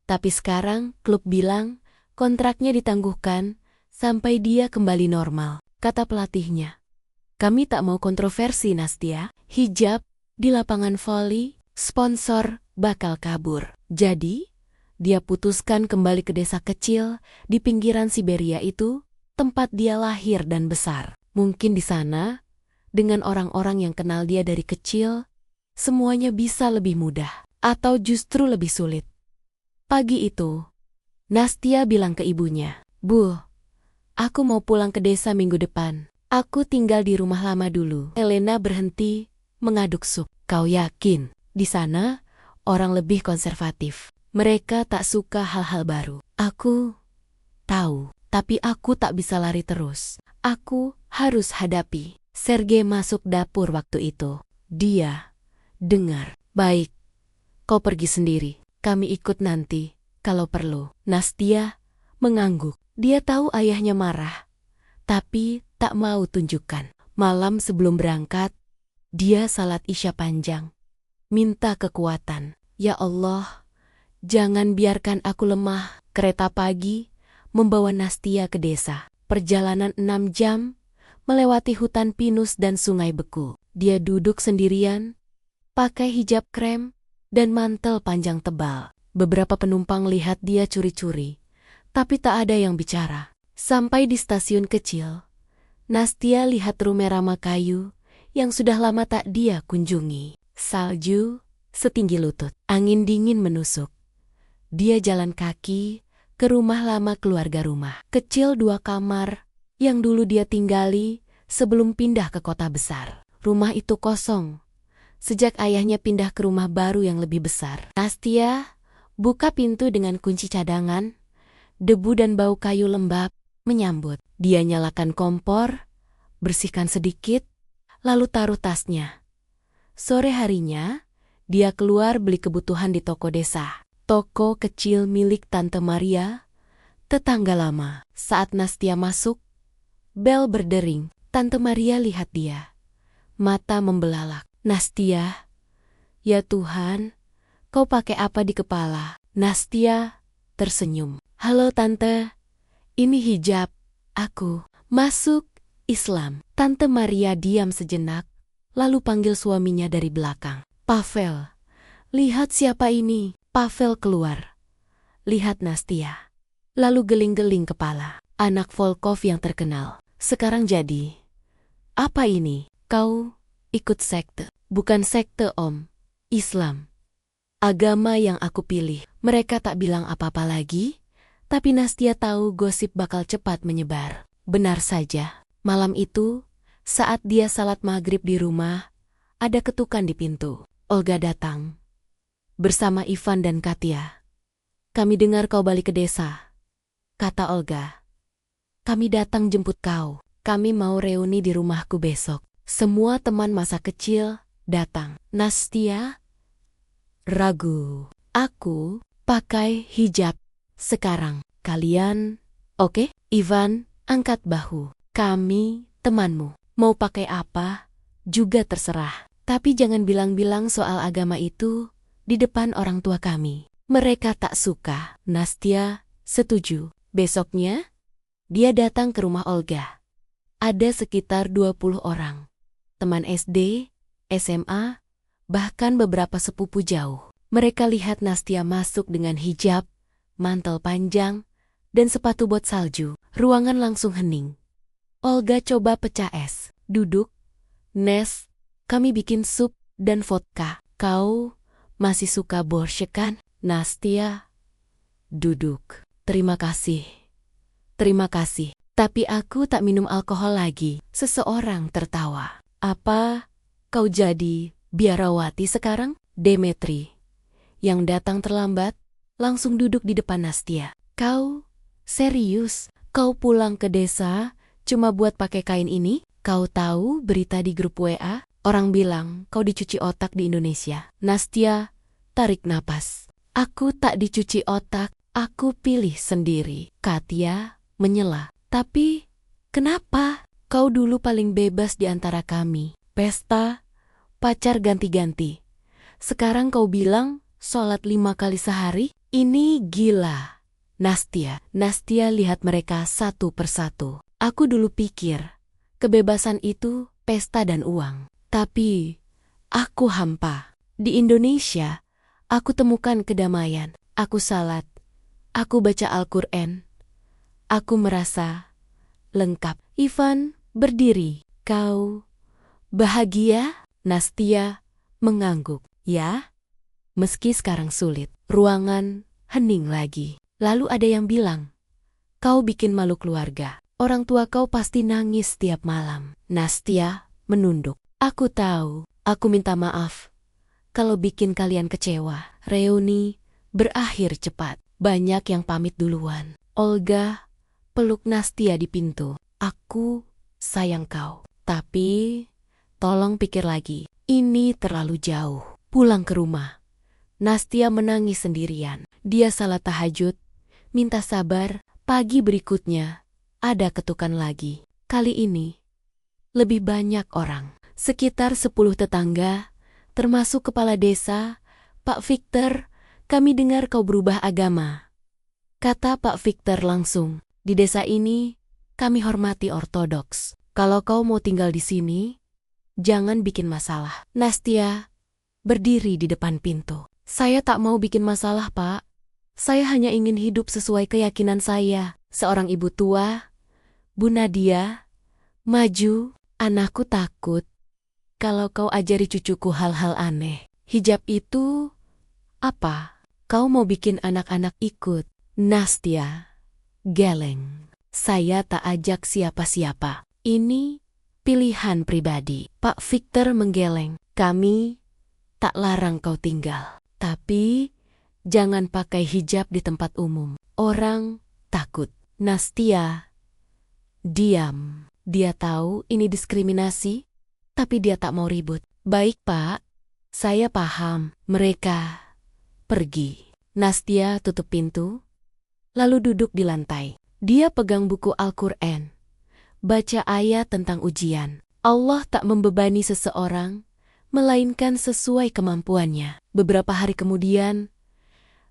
Tapi sekarang klub bilang kontraknya ditangguhkan sampai dia kembali normal. Kata pelatihnya, kami tak mau kontroversi, Nastia. Hijab di lapangan voli, sponsor bakal kabur. Jadi, dia putuskan kembali ke desa kecil di pinggiran Siberia itu, tempat dia lahir dan besar. Mungkin di sana, dengan orang-orang yang kenal dia dari kecil, semuanya bisa lebih mudah, atau justru lebih sulit. Pagi itu, Nastia bilang ke ibunya, Bu, aku mau pulang ke desa minggu depan. Aku tinggal di rumah lama dulu. Elena berhenti, mengaduk sup. Kau yakin? Di sana, orang lebih konservatif. Mereka tak suka hal-hal baru. Aku tahu, tapi aku tak bisa lari terus. aku harus hadapi. Sergei masuk dapur waktu itu. Dia dengar. Baik, kau pergi sendiri. Kami ikut nanti, kalau perlu. Nastia mengangguk. Dia tahu ayahnya marah, tapi tak mau tunjukkan. Malam sebelum berangkat, dia salat Isya panjang. Minta kekuatan. Ya Allah, jangan biarkan aku lemah. Kereta pagi membawa Nastia ke desa. Perjalanan 6 jam, melewati hutan pinus dan sungai beku. Dia duduk sendirian, pakai hijab krem dan mantel panjang tebal. Beberapa penumpang lihat dia curi-curi, tapi tak ada yang bicara. Sampai di stasiun kecil, Nastia lihat rumah ramah kayu yang sudah lama tak dia kunjungi. Salju setinggi lutut, angin dingin menusuk. Dia jalan kaki ke rumah lama keluarga rumah. Kecil 2 kamar yang dulu dia tinggali sebelum pindah ke kota besar. Rumah itu kosong sejak ayahnya pindah ke rumah baru yang lebih besar. Nastia buka pintu dengan kunci cadangan. Debu dan bau kayu lembab menyambut. Dia nyalakan kompor, bersihkan sedikit, lalu taruh tasnya. Sore harinya, dia keluar beli kebutuhan di toko desa. Toko kecil milik Tante Maria, tetangga lama. Saat Nastia masuk, bel berdering. Tante Maria lihat dia. Mata membelalak. Nastia, ya Tuhan, kau pakai apa di kepala? Nastia tersenyum. Halo Tante, ini hijab aku. Masuk Islam. Tante Maria diam sejenak, lalu panggil suaminya dari belakang. Pavel, lihat siapa ini. Pavel keluar. Lihat Nastia. Lalu geling-geling kepala. Anak Volkov yang terkenal. Sekarang jadi. Apa ini? Kau ikut sekte. Bukan sekte Om. Islam. Agama yang aku pilih. Mereka tak bilang apa-apa lagi, tapi Nastia tahu gosip bakal cepat menyebar. Benar saja. Malam itu, saat dia salat maghrib di rumah, ada ketukan di pintu. Olga datang. Bersama Ivan dan Katia. Kami dengar kau balik ke desa, kata Olga. Kami datang jemput kau. Kami mau reuni di rumahku besok. Semua teman masa kecil datang. Nastia ragu. Aku pakai hijab sekarang. Kalian oke? Ivan angkat bahu. Kami temanmu. Mau pakai apa juga terserah. Tapi jangan bilang-bilang soal agama itu di depan orang tua kami. Mereka tak suka. Nastia setuju. Besoknya, dia datang ke rumah Olga. Ada sekitar 20 orang. Teman SD, SMA, bahkan beberapa sepupu jauh. Mereka lihat Nastia masuk dengan hijab, mantel panjang, dan sepatu bot salju. Ruangan langsung hening. Olga coba pecah es. Duduk. Nes, kami bikin sup dan vodka. Kau masih suka borscht kan? Nastia duduk. Terima kasih. Terima kasih. Tapi aku tak minum alkohol lagi. Seseorang tertawa. Apa? Kau jadi biarawati sekarang? Demetri, yang datang terlambat, langsung duduk di depan Nastia. Kau serius? Kau pulang ke desa cuma buat pakai kain ini? Kau tahu berita di grup WA? Orang bilang kau dicuci otak di Indonesia. Nastia tarik napas. Aku tak dicuci otak, aku pilih sendiri. Katia menyela. Tapi kenapa? Kau dulu paling bebas di antara kami. Pesta, pacar ganti-ganti. Sekarang kau bilang sholat 5 kali sehari? Ini gila. Nastia lihat mereka satu persatu. Aku dulu pikir kebebasan itu pesta dan uang. Tapi aku hampa. Di Indonesia, aku temukan kedamaian. Aku salat. Aku baca Al-Quran. Aku merasa lengkap. Ivan berdiri. Kau bahagia? Nastia mengangguk. Ya, meski sekarang sulit. Ruangan hening lagi. Lalu ada yang bilang, kau bikin malu keluarga. Orang tua kau pasti nangis setiap malam. Nastia menunduk. Aku tahu, aku minta maaf kalau bikin kalian kecewa. Reuni berakhir cepat. Banyak yang pamit duluan. Olga peluk Nastia di pintu. Aku sayang kau. Tapi, tolong pikir lagi. Ini terlalu jauh. Pulang ke rumah. Nastia menangis sendirian. Dia salat tahajud, minta sabar. Pagi berikutnya, ada ketukan lagi. Kali ini, lebih banyak orang. Sekitar 10 tetangga, termasuk kepala desa. Pak Victor, kami dengar kau berubah agama. Kata Pak Victor langsung, di desa ini, kami hormati ortodoks. Kalau kau mau tinggal di sini, jangan bikin masalah. Nastia berdiri di depan pintu. Saya tak mau bikin masalah, Pak. Saya hanya ingin hidup sesuai keyakinan saya. Seorang ibu tua, Bu Nadia, maju. Anakku takut kalau kau ajari cucuku hal-hal aneh. Hijab itu apa? Kau mau bikin anak-anak ikut? Nastia geleng. Saya tak ajak siapa-siapa. Ini pilihan pribadi. Pak Victor menggeleng. Kami tak larang kau tinggal. Tapi jangan pakai hijab di tempat umum. Orang takut. Nastia diam. Dia tahu ini diskriminasi, tapi dia tak mau ribut. Baik, Pak. Saya paham. Mereka pergi. Nastia tutup pintu, lalu duduk di lantai. Dia pegang buku Al-Quran. Baca ayat tentang ujian. Allah tak membebani seseorang, melainkan sesuai kemampuannya. Beberapa hari kemudian,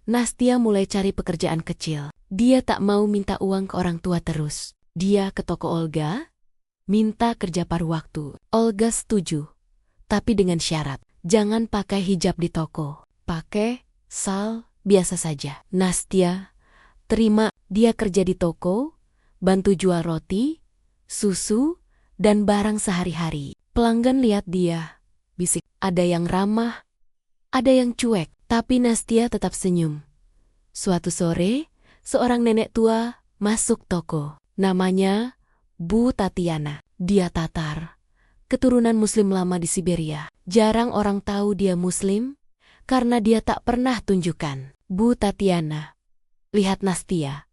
Nastia mulai cari pekerjaan kecil. Dia tak mau minta uang ke orang tua terus. Dia ke toko Olga, minta kerja paruh waktu. Olga setuju, tapi dengan syarat. Jangan pakai hijab di toko. Pakai sal biasa saja. Nastia terima. Dia kerja di toko, bantu jual roti, susu, dan barang sehari-hari. Pelanggan lihat dia, bisik. Ada yang ramah, ada yang cuek, tapi Nastia tetap senyum. Suatu sore, seorang nenek tua masuk toko. Namanya Bu Tatiana. Dia Tatar, keturunan Muslim lama di Siberia. Jarang orang tahu dia Muslim, karena dia tak pernah tunjukkan. Bu Tatiana lihat Nastia,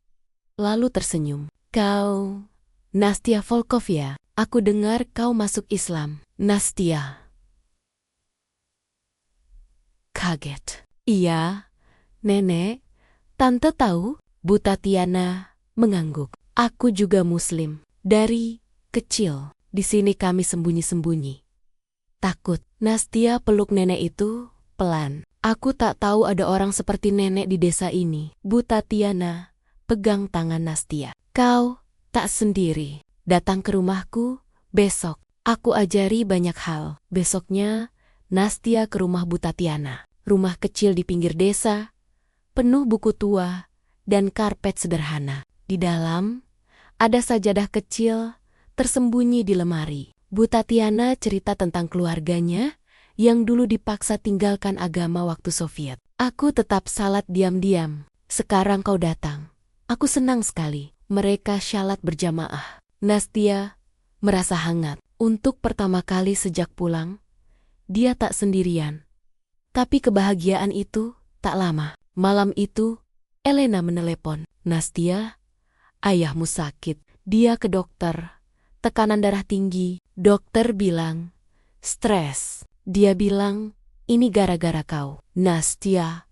lalu tersenyum. Kau, Nastia Volkov ya? Aku dengar kau masuk Islam. Nastia kaget. Iya, nenek. Tante tahu? Bu Tatiana mengangguk. Aku juga Muslim. Dari kecil, di sini kami sembunyi-sembunyi. Takut. Nastia peluk nenek itu pelan. Aku tak tahu ada orang seperti nenek di desa ini. Bu Tatiana pegang tangan Nastia. Kau tak sendiri. Datang ke rumahku besok. Aku ajari banyak hal. Besoknya, Nastia ke rumah Bu Tatiana. Rumah kecil di pinggir desa, penuh buku tua dan karpet sederhana. Di dalam, ada sajadah kecil tersembunyi di lemari. Bu Tatiana cerita tentang keluarganya yang dulu dipaksa tinggalkan agama waktu Soviet. Aku tetap salat diam-diam. Sekarang kau datang. Aku senang sekali. Mereka syalat berjamaah. Nastia merasa hangat. Untuk pertama kali sejak pulang, dia tak sendirian. Tapi kebahagiaan itu tak lama. Malam itu, Elena menelepon. Nastia, ayahmu sakit. Dia ke dokter. Tekanan darah tinggi. Dokter bilang, stres. Dia bilang, ini gara-gara kau. Nastia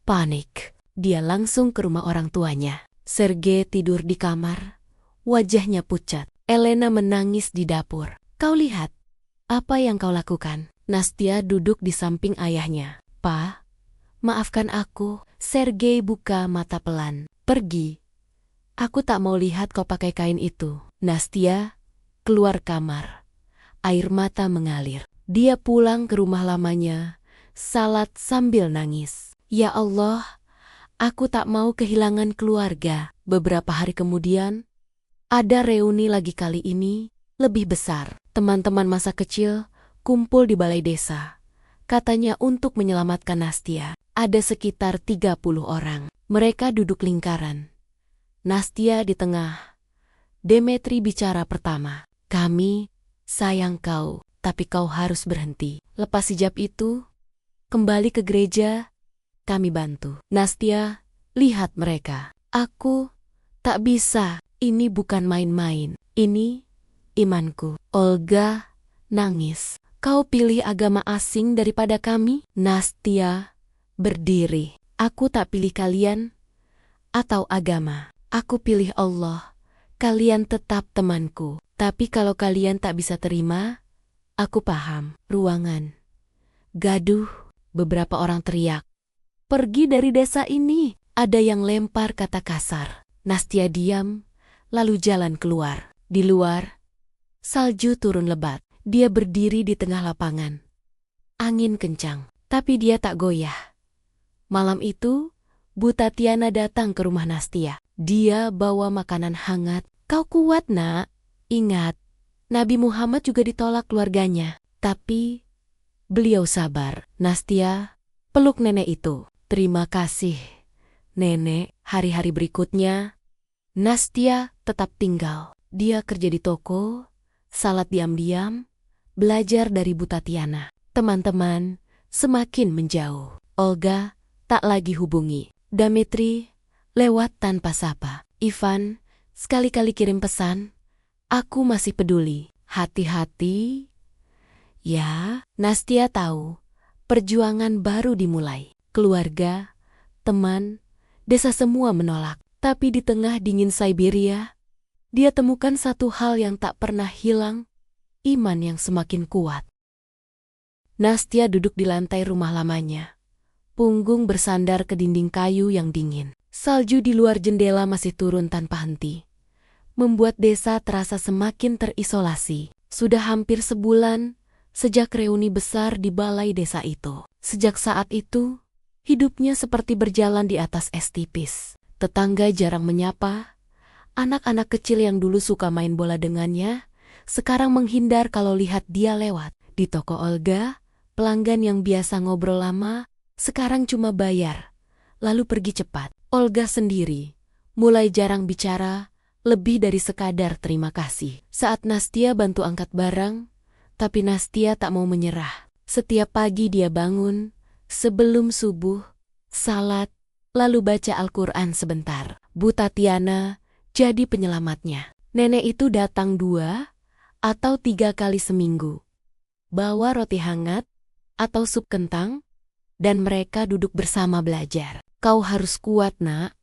panik. Dia langsung ke rumah orang tuanya. Sergei tidur di kamar. Wajahnya pucat. Elena menangis di dapur. Kau lihat, apa yang kau lakukan? Nastia duduk di samping ayahnya. Pa, maafkan aku. Sergei buka mata pelan. Pergi. Aku tak mau lihat kau pakai kain itu. Nastia keluar kamar. Air mata mengalir. Dia pulang ke rumah lamanya, salat sambil nangis. Ya Allah, aku tak mau kehilangan keluarga. Beberapa hari kemudian, ada reuni lagi, kali ini lebih besar. Teman-teman masa kecil kumpul di balai desa. Katanya untuk menyelamatkan Nastia. Ada sekitar 30 orang. Mereka duduk lingkaran. Nastia di tengah. Demetri bicara pertama. Kami sayang kau, tapi kau harus berhenti. Lepas hijab itu, kembali ke gereja, kami bantu. Nastia lihat mereka. Aku tak bisa. Ini bukan main-main. Ini imanku. Olga nangis. Kau pilih agama asing daripada kami? Nastya berdiri. Aku tak pilih kalian atau agama. Aku pilih Allah. Kalian tetap temanku. Tapi kalau kalian tak bisa terima, aku paham. Ruangan gaduh. Beberapa orang teriak, "Pergi dari desa ini!" Ada yang lempar kata kasar. Nastya diam, lalu jalan keluar. Di luar, salju turun lebat. Dia berdiri di tengah lapangan. Angin kencang, tapi dia tak goyah. Malam itu, Bu Tatiana datang ke rumah Nastya. Dia bawa makanan hangat. "Kau kuat, Nak. Ingat, Nabi Muhammad juga ditolak keluarganya. Tapi beliau sabar." Nastya peluk nenek itu. "Terima kasih, Nenek." Hari-hari berikutnya, Nastya tetap tinggal. Dia kerja di toko, salat diam-diam, belajar dari Bu Tatiana. Teman-teman semakin menjauh. Olga tak lagi hubungi. Dmitri lewat tanpa sapa. Ivan sekali-kali kirim pesan, "Aku masih peduli. Hati-hati." Ya, Nastya tahu, perjuangan baru dimulai. Keluarga, teman, desa semua menolak. Tapi di tengah dingin Siberia, dia temukan satu hal yang tak pernah hilang, iman yang semakin kuat. Nastya duduk di lantai rumah lamanya. Punggung bersandar ke dinding kayu yang dingin. Salju di luar jendela masih turun tanpa henti, membuat desa terasa semakin terisolasi. Sudah hampir sebulan sejak reuni besar di balai desa itu. Sejak saat itu, hidupnya seperti berjalan di atas es tipis. Tetangga jarang menyapa. Anak-anak kecil yang dulu suka main bola dengannya, sekarang menghindar kalau lihat dia lewat. Di toko Olga, pelanggan yang biasa ngobrol lama, sekarang cuma bayar, lalu pergi cepat. Olga sendiri mulai jarang bicara, lebih dari sekadar terima kasih. Saat Nastya bantu angkat barang, tapi Nastya tak mau menyerah. Setiap pagi dia bangun, sebelum subuh, salat, lalu baca Al-Quran sebentar. Bu Tatiana jadi penyelamatnya. Nenek itu datang 2 atau 3 kali seminggu. Bawa roti hangat atau sup kentang, dan mereka duduk bersama belajar. "Kau harus kuat, Nak,"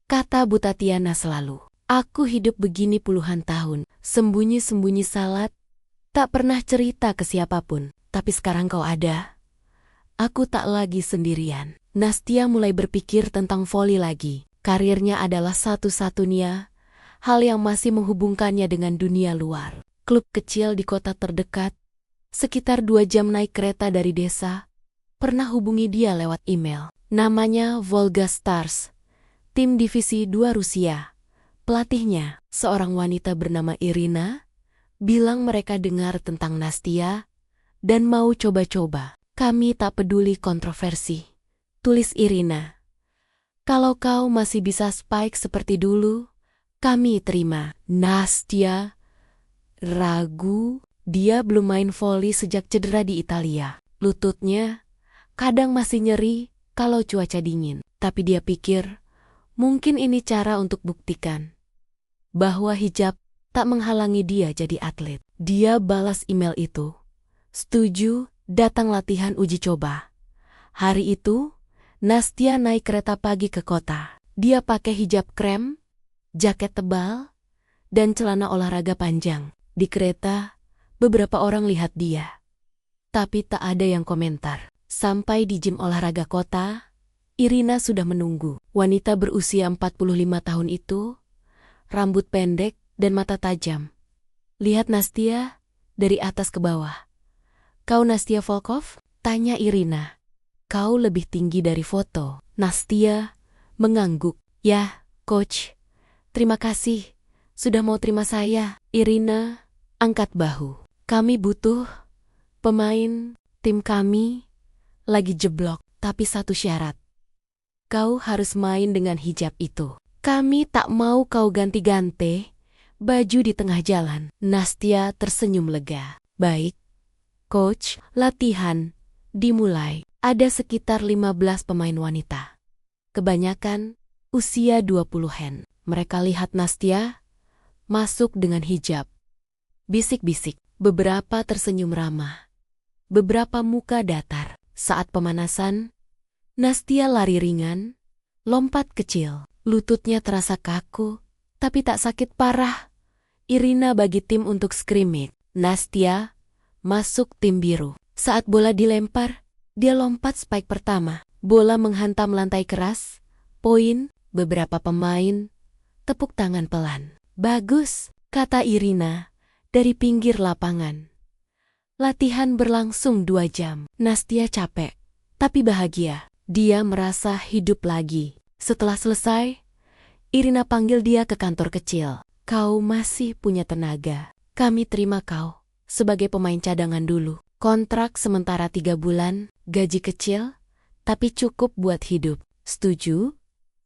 kata Bu Tatiana selalu. "Aku hidup begini puluhan tahun, sembunyi-sembunyi salat, tak pernah cerita ke siapapun. Tapi sekarang kau ada, aku tak lagi sendirian." Nastya mulai berpikir tentang voli lagi. Karirnya adalah satu-satunya hal yang masih menghubungkannya dengan dunia luar. Klub kecil di kota terdekat, sekitar 2 jam naik kereta dari desa, pernah hubungi dia lewat email. Namanya Volga Stars, tim divisi 2 Rusia. Pelatihnya, seorang wanita bernama Irina, bilang mereka dengar tentang Nastya dan mau coba-coba. "Kami tak peduli kontroversi," tulis Irina. "Kalau kau masih bisa spike seperti dulu, kami terima." Nastya ragu. Dia belum main voli sejak cedera di Italia. Lututnya kadang masih nyeri kalau cuaca dingin. Tapi dia pikir, mungkin ini cara untuk buktikan bahwa hijab tak menghalangi dia jadi atlet. Dia balas email itu. Setuju, datang latihan uji coba. Hari itu, Nastya naik kereta pagi ke kota. Dia pakai hijab krem, jaket tebal, dan celana olahraga panjang. Di kereta, beberapa orang lihat dia, tapi tak ada yang komentar. Sampai di gym olahraga kota, Irina sudah menunggu. Wanita berusia 45 tahun itu, rambut pendek dan mata tajam. Lihat Nastya dari atas ke bawah. "Kau Nastya Volkov?" tanya Irina. "Kau lebih tinggi dari foto." Nastya mengangguk. "Ya, coach. Terima kasih. Sudah mau terima saya." Irina angkat bahu. "Kami butuh pemain. Tim kami lagi jeblok. Tapi satu syarat. Kau harus main dengan hijab itu. Kami tak mau kau ganti-ganti baju di tengah jalan." Nastya tersenyum lega. "Baik, coach." Latihan dimulai. Ada sekitar 15 pemain wanita. Kebanyakan usia 20-an. Mereka lihat Nastya masuk dengan hijab. bisik-bisik. Beberapa tersenyum ramah. Beberapa muka datar. Saat pemanasan, Nastia lari ringan, lompat kecil. Lututnya terasa kaku, tapi tak sakit parah. Irina bagi tim untuk scrimmage. Nastia masuk tim biru. Saat bola dilempar, dia lompat spike pertama. Bola menghantam lantai keras. Poin, beberapa pemain tepuk tangan pelan. Bagus, kata Irina dari pinggir lapangan. Latihan berlangsung 2 jam. Nastia capek, tapi bahagia. Dia merasa hidup lagi. Setelah selesai, Irina panggil dia ke kantor kecil. Kau masih punya tenaga. Kami terima kau sebagai pemain cadangan dulu. Kontrak sementara 3 bulan, gaji kecil, tapi cukup buat hidup. Setuju?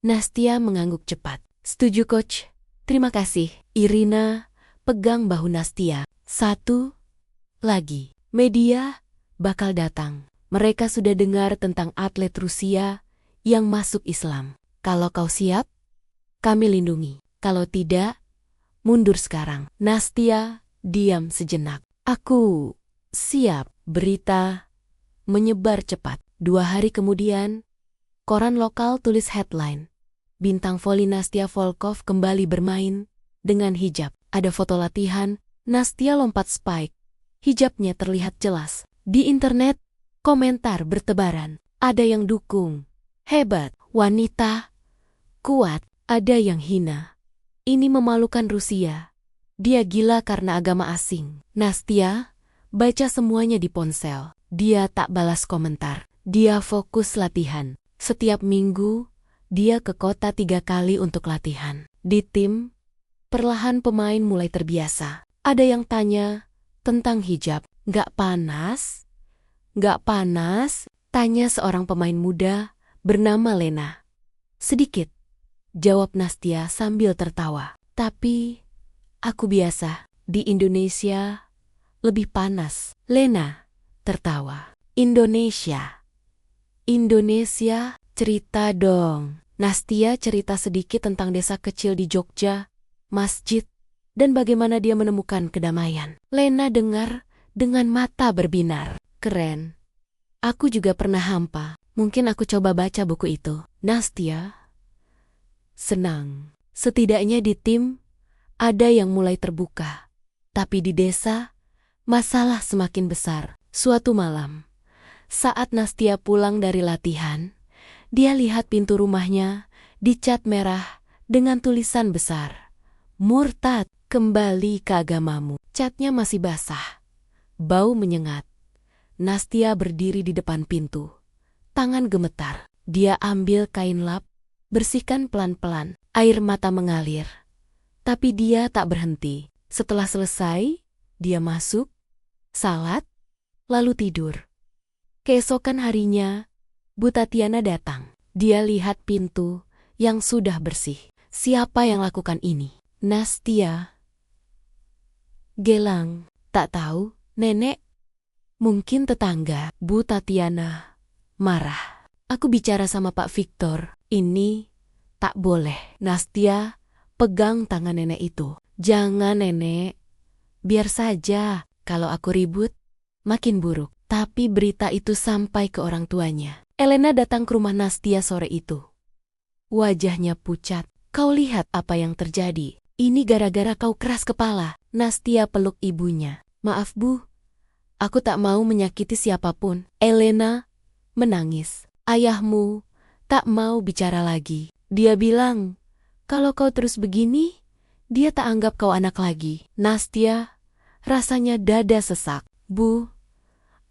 Nastia mengangguk cepat. Setuju, coach. Terima kasih. Irina pegang bahu Nastia. Satu lagi. Media bakal datang. Mereka sudah dengar tentang atlet Rusia yang masuk Islam. Kalau kau siap, kami lindungi. Kalau tidak, mundur sekarang. Nastia diam sejenak. Aku siap. Berita menyebar cepat. 2 hari kemudian, koran lokal tulis headline. Bintang voli Nastia Volkov kembali bermain dengan hijab. Ada foto latihan, Nastia lompat spike. Hijabnya terlihat jelas. Di internet, komentar bertebaran. Ada yang dukung. Hebat, wanita, kuat. Ada yang hina. Ini memalukan Rusia. Dia gila karena agama asing. Nastia baca semuanya di ponsel. Dia tak balas komentar. Dia fokus latihan. Setiap minggu, dia ke kota 3 kali untuk latihan. Di tim, perlahan pemain mulai terbiasa. Ada yang tanya tentang hijab. Nggak panas? Nggak panas? Tanya seorang pemain muda bernama Lena. Sedikit, jawab Nastia sambil tertawa. Tapi, aku biasa. Di Indonesia, lebih panas. Lena tertawa. Indonesia. Indonesia, cerita dong. Nastia cerita sedikit tentang desa kecil di Jogja, masjid, dan bagaimana dia menemukan kedamaian. Lena dengar dengan mata berbinar. Keren. Aku juga pernah hampa. Mungkin aku coba baca buku itu. Nastia senang. Setidaknya di tim, ada yang mulai terbuka. Tapi di desa, masalah semakin besar. Suatu malam, saat Nastia pulang dari latihan, dia lihat pintu rumahnya dicat merah dengan tulisan besar. Murtad, kembali ke agamamu. Catnya masih basah. Bau menyengat. Nastia berdiri di depan pintu. Tangan gemetar. Dia ambil kain lap, bersihkan pelan-pelan. Air mata mengalir. Tapi dia tak berhenti. Setelah selesai, dia masuk, salat, lalu tidur. Keesokan harinya, Bu Tatiana datang. Dia lihat pintu yang sudah bersih. Siapa yang lakukan ini? Nastia. Gelang. Tak tahu, nenek. Mungkin tetangga. Bu Tatiana marah. Aku bicara sama Pak Victor. Ini tak boleh. Nastia pegang tangan nenek itu. Jangan, nenek. Biar saja. Kalau aku ribut, makin buruk. Tapi berita itu sampai ke orang tuanya. Elena datang ke rumah Nastia sore itu. Wajahnya pucat. Kau lihat apa yang terjadi. Ini gara-gara kau keras kepala. Nastia peluk ibunya. Maaf, Bu. Aku tak mau menyakiti siapapun. Elena menangis. Ayahmu tak mau bicara lagi. Dia bilang, kalau kau terus begini, dia tak anggap kau anak lagi. Nastia rasanya dada sesak. Bu,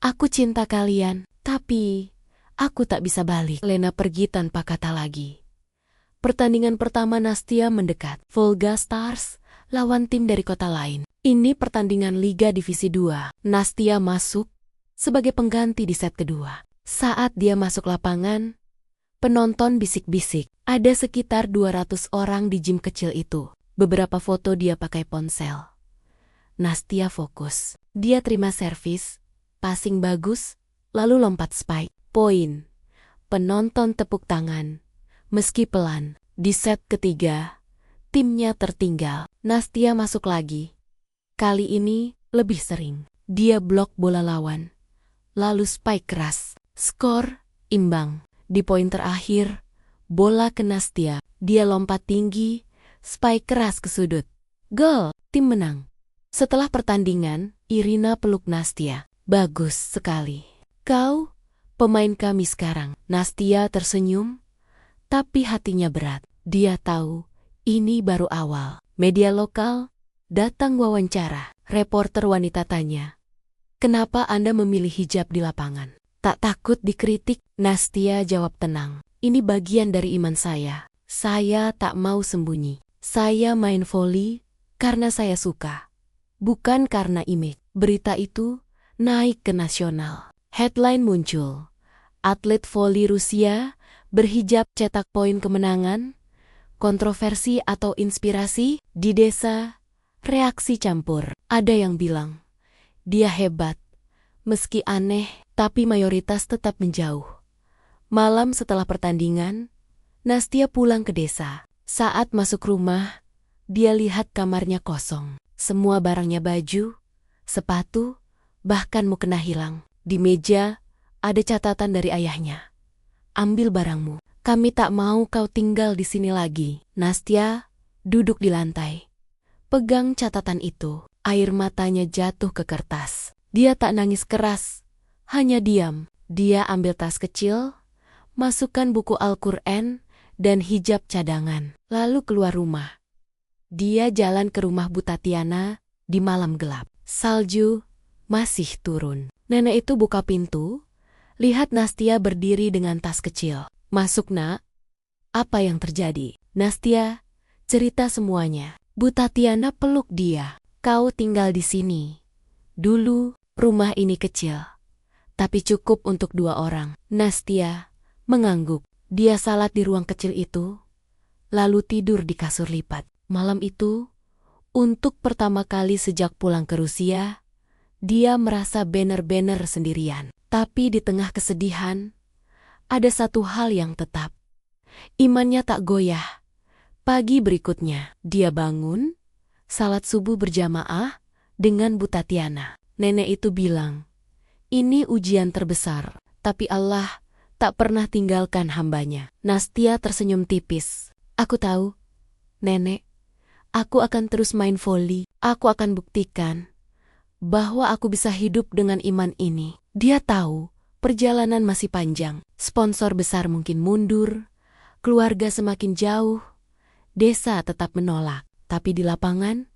aku cinta kalian, tapi aku tak bisa balik. Lena pergi tanpa kata lagi. Pertandingan pertama Nastia mendekat. Volga Stars lawan tim dari kota lain. Ini pertandingan Liga Divisi 2. Nastia masuk sebagai pengganti di set kedua. Saat dia masuk lapangan, penonton bisik-bisik. Ada sekitar 200 orang di gym kecil itu. Beberapa foto dia pakai ponsel. Nastia fokus. Dia terima servis, passing bagus, lalu lompat spike. Poin. Penonton tepuk tangan. Meski pelan, di set ketiga, timnya tertinggal. Nastia masuk lagi. Kali ini lebih sering. Dia blok bola lawan. Lalu spike keras. Skor, imbang. Di poin terakhir, bola ke Nastia. Dia lompat tinggi, spike keras ke sudut. Gol, tim menang. Setelah pertandingan, Irina peluk Nastia. Bagus sekali. Kau, pemain kami sekarang. Nastia tersenyum, tapi hatinya berat. Dia tahu, ini baru awal. Media lokal datang wawancara. Reporter wanita tanya, "Kenapa Anda memilih hijab di lapangan?" "Tak takut dikritik," Nastia jawab tenang. "Ini bagian dari iman saya. Saya tak mau sembunyi. Saya main voli karena saya suka, bukan karena image." Berita itu naik ke nasional. Headline muncul. Atlet voli Rusia berhijab cetak poin kemenangan. Kontroversi atau inspirasi di desa. Reaksi campur. Ada yang bilang, dia hebat. Meski aneh, tapi mayoritas tetap menjauh. Malam setelah pertandingan, Nastia pulang ke desa. Saat masuk rumah, dia lihat kamarnya kosong. Semua barangnya baju, sepatu, bahkan mukena hilang. Di meja, ada catatan dari ayahnya. "Ambil barangmu. Kami tak mau kau tinggal di sini lagi." Nastia duduk di lantai. Pegang catatan itu, air matanya jatuh ke kertas. Dia tak nangis keras, hanya diam. Dia ambil tas kecil, masukkan buku Al-Quran dan hijab cadangan, lalu keluar rumah. Dia jalan ke rumah Bu Tatiana di malam gelap. Salju masih turun. Nenek itu buka pintu, lihat Nastia berdiri dengan tas kecil. "Masuk, Nak." "Apa yang terjadi?" Nastia cerita semuanya. Bu Tatiana peluk dia. "Kau tinggal di sini. Dulu, rumah ini kecil, tapi cukup untuk 2 orang. Nastia mengangguk. Dia salat di ruang kecil itu, lalu tidur di kasur lipat. Malam itu, untuk pertama kali sejak pulang ke Rusia, dia merasa benar-benar sendirian. Tapi di tengah kesedihan, ada satu hal yang tetap. Imannya tak goyah. Pagi berikutnya, dia bangun, salat subuh berjamaah dengan Bu Tatiana. Nenek itu bilang, "Ini ujian terbesar, tapi Allah tak pernah tinggalkan hambanya." Nastia tersenyum tipis. "Aku tahu, Nenek. Aku akan terus main voli. Aku akan buktikan bahwa aku bisa hidup dengan iman ini." Dia tahu, perjalanan masih panjang. Sponsor besar mungkin mundur, keluarga semakin jauh, desa tetap menolak. Tapi di lapangan,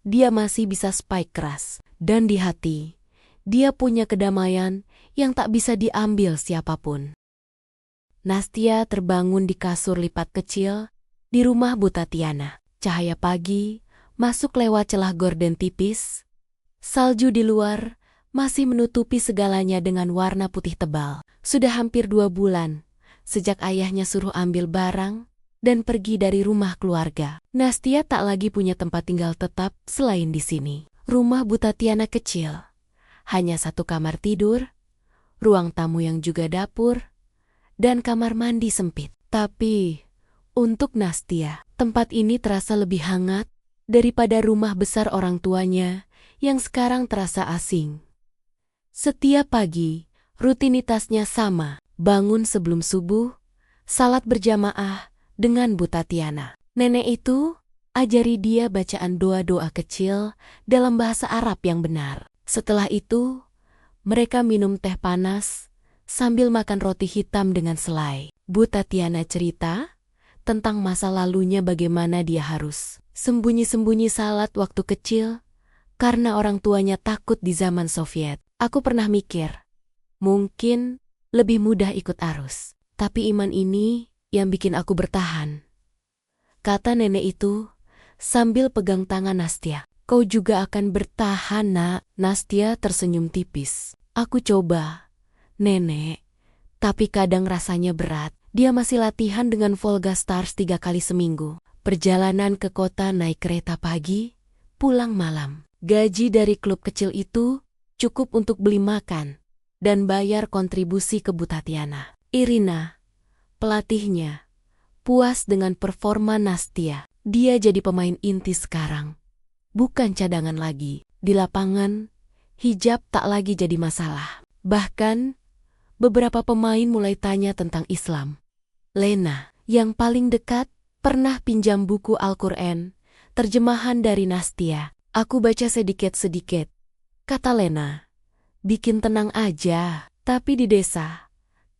dia masih bisa spike keras. Dan di hati, dia punya kedamaian yang tak bisa diambil siapapun. Nastia terbangun di kasur lipat kecil di rumah Bu Tatiana. Cahaya pagi masuk lewat celah gorden tipis. Salju di luar masih menutupi segalanya dengan warna putih tebal. Sudah hampir 2 bulan sejak ayahnya suruh ambil barang dan pergi dari rumah keluarga. Nastia tak lagi punya tempat tinggal tetap selain di sini. Rumah Bu Tatiana kecil. Hanya 1 kamar tidur, ruang tamu yang juga dapur, dan kamar mandi sempit. Tapi, untuk Nastia, tempat ini terasa lebih hangat daripada rumah besar orang tuanya yang sekarang terasa asing. Setiap pagi, rutinitasnya sama. Bangun sebelum subuh, salat berjamaah dengan Bu Tatiana. Nenek itu ajari dia bacaan doa-doa kecil dalam bahasa Arab yang benar. Setelah itu, mereka minum teh panas sambil makan roti hitam dengan selai. Bu Tatiana cerita tentang masa lalunya, bagaimana dia harus sembunyi-sembunyi salat waktu kecil karena orang tuanya takut di zaman Soviet. "Aku pernah mikir, mungkin lebih mudah ikut arus. Tapi iman ini yang bikin aku bertahan," kata nenek itu sambil pegang tangan Nastia. "Kau juga akan bertahan, Nak." Nastia tersenyum tipis. "Aku coba, Nenek. Tapi kadang rasanya berat." Dia masih latihan dengan Volga Stars 3 kali seminggu. Perjalanan ke kota naik kereta pagi, pulang malam. Gaji dari klub kecil itu cukup untuk beli makan dan bayar kontribusi ke Bu Tatiana. Irina, pelatihnya, puas dengan performa Nastia. Dia jadi pemain inti sekarang. bukan cadangan lagi. Di lapangan, hijab tak lagi jadi masalah. Bahkan, beberapa pemain mulai tanya tentang Islam. Lena, yang paling dekat, pernah pinjam buku Al-Quran, terjemahan dari Nastia. Aku baca sedikit-sedikit, kata Lena. Bikin tenang aja. Tapi di desa,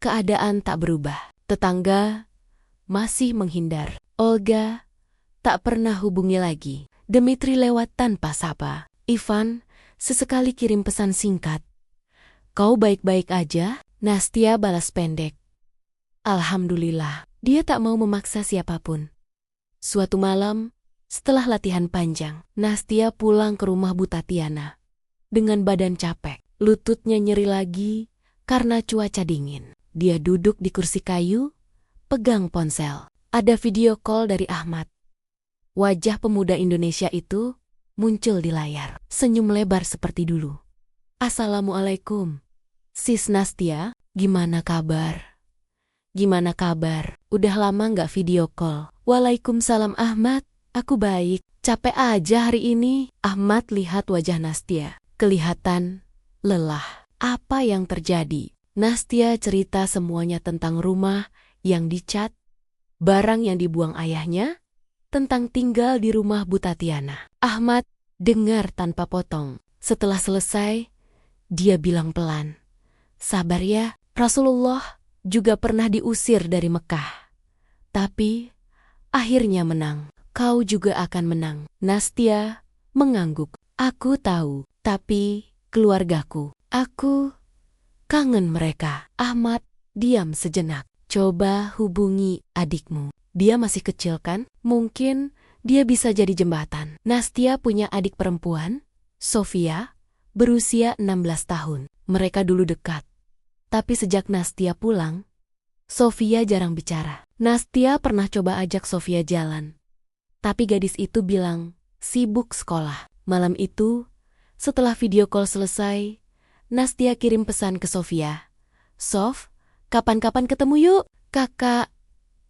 keadaan tak berubah. Tetangga masih menghindar. Olga tak pernah hubungi lagi. Dmitri lewat tanpa sapa. Ivan sesekali kirim pesan singkat. Kau baik-baik aja? Nastia balas pendek. Alhamdulillah. Dia tak mau memaksa siapapun. Suatu malam, setelah latihan panjang, Nastia pulang ke rumah Bu Tatiana. Dengan badan capek, lututnya nyeri lagi karena cuaca dingin. Dia duduk di kursi kayu, pegang ponsel. Ada video call dari Ahmad. Wajah pemuda Indonesia itu muncul di layar. Senyum lebar seperti dulu. Assalamualaikum. Sis Nastia, gimana kabar? Gimana kabar? Udah lama nggak video call? Waalaikumsalam Ahmad, aku baik. Capek aja hari ini. Ahmad lihat wajah Nastia. Kelihatan lelah. Apa yang terjadi? Nastia cerita semuanya tentang rumah yang dicat, barang yang dibuang ayahnya, tentang tinggal di rumah Bu Tatiana. Ahmad dengar tanpa potong. Setelah selesai, dia bilang pelan, sabar ya, Rasulullah juga pernah diusir dari Mekah. Tapi akhirnya menang. Kau juga akan menang. Nastia mengangguk. Aku tahu, tapi keluargaku, aku kangen mereka. Ahmad diam sejenak. Coba hubungi adikmu. Dia masih kecil kan? Mungkin dia bisa jadi jembatan. Nastia punya adik perempuan, Sofia, berusia 16 tahun. Mereka dulu dekat. Tapi sejak Nastia pulang, Sofia jarang bicara. Nastia pernah coba ajak Sofia jalan. Tapi gadis itu bilang, sibuk sekolah. Malam itu, setelah video call selesai, Nastia kirim pesan ke Sofia. Sof, kapan-kapan ketemu yuk. Kakak,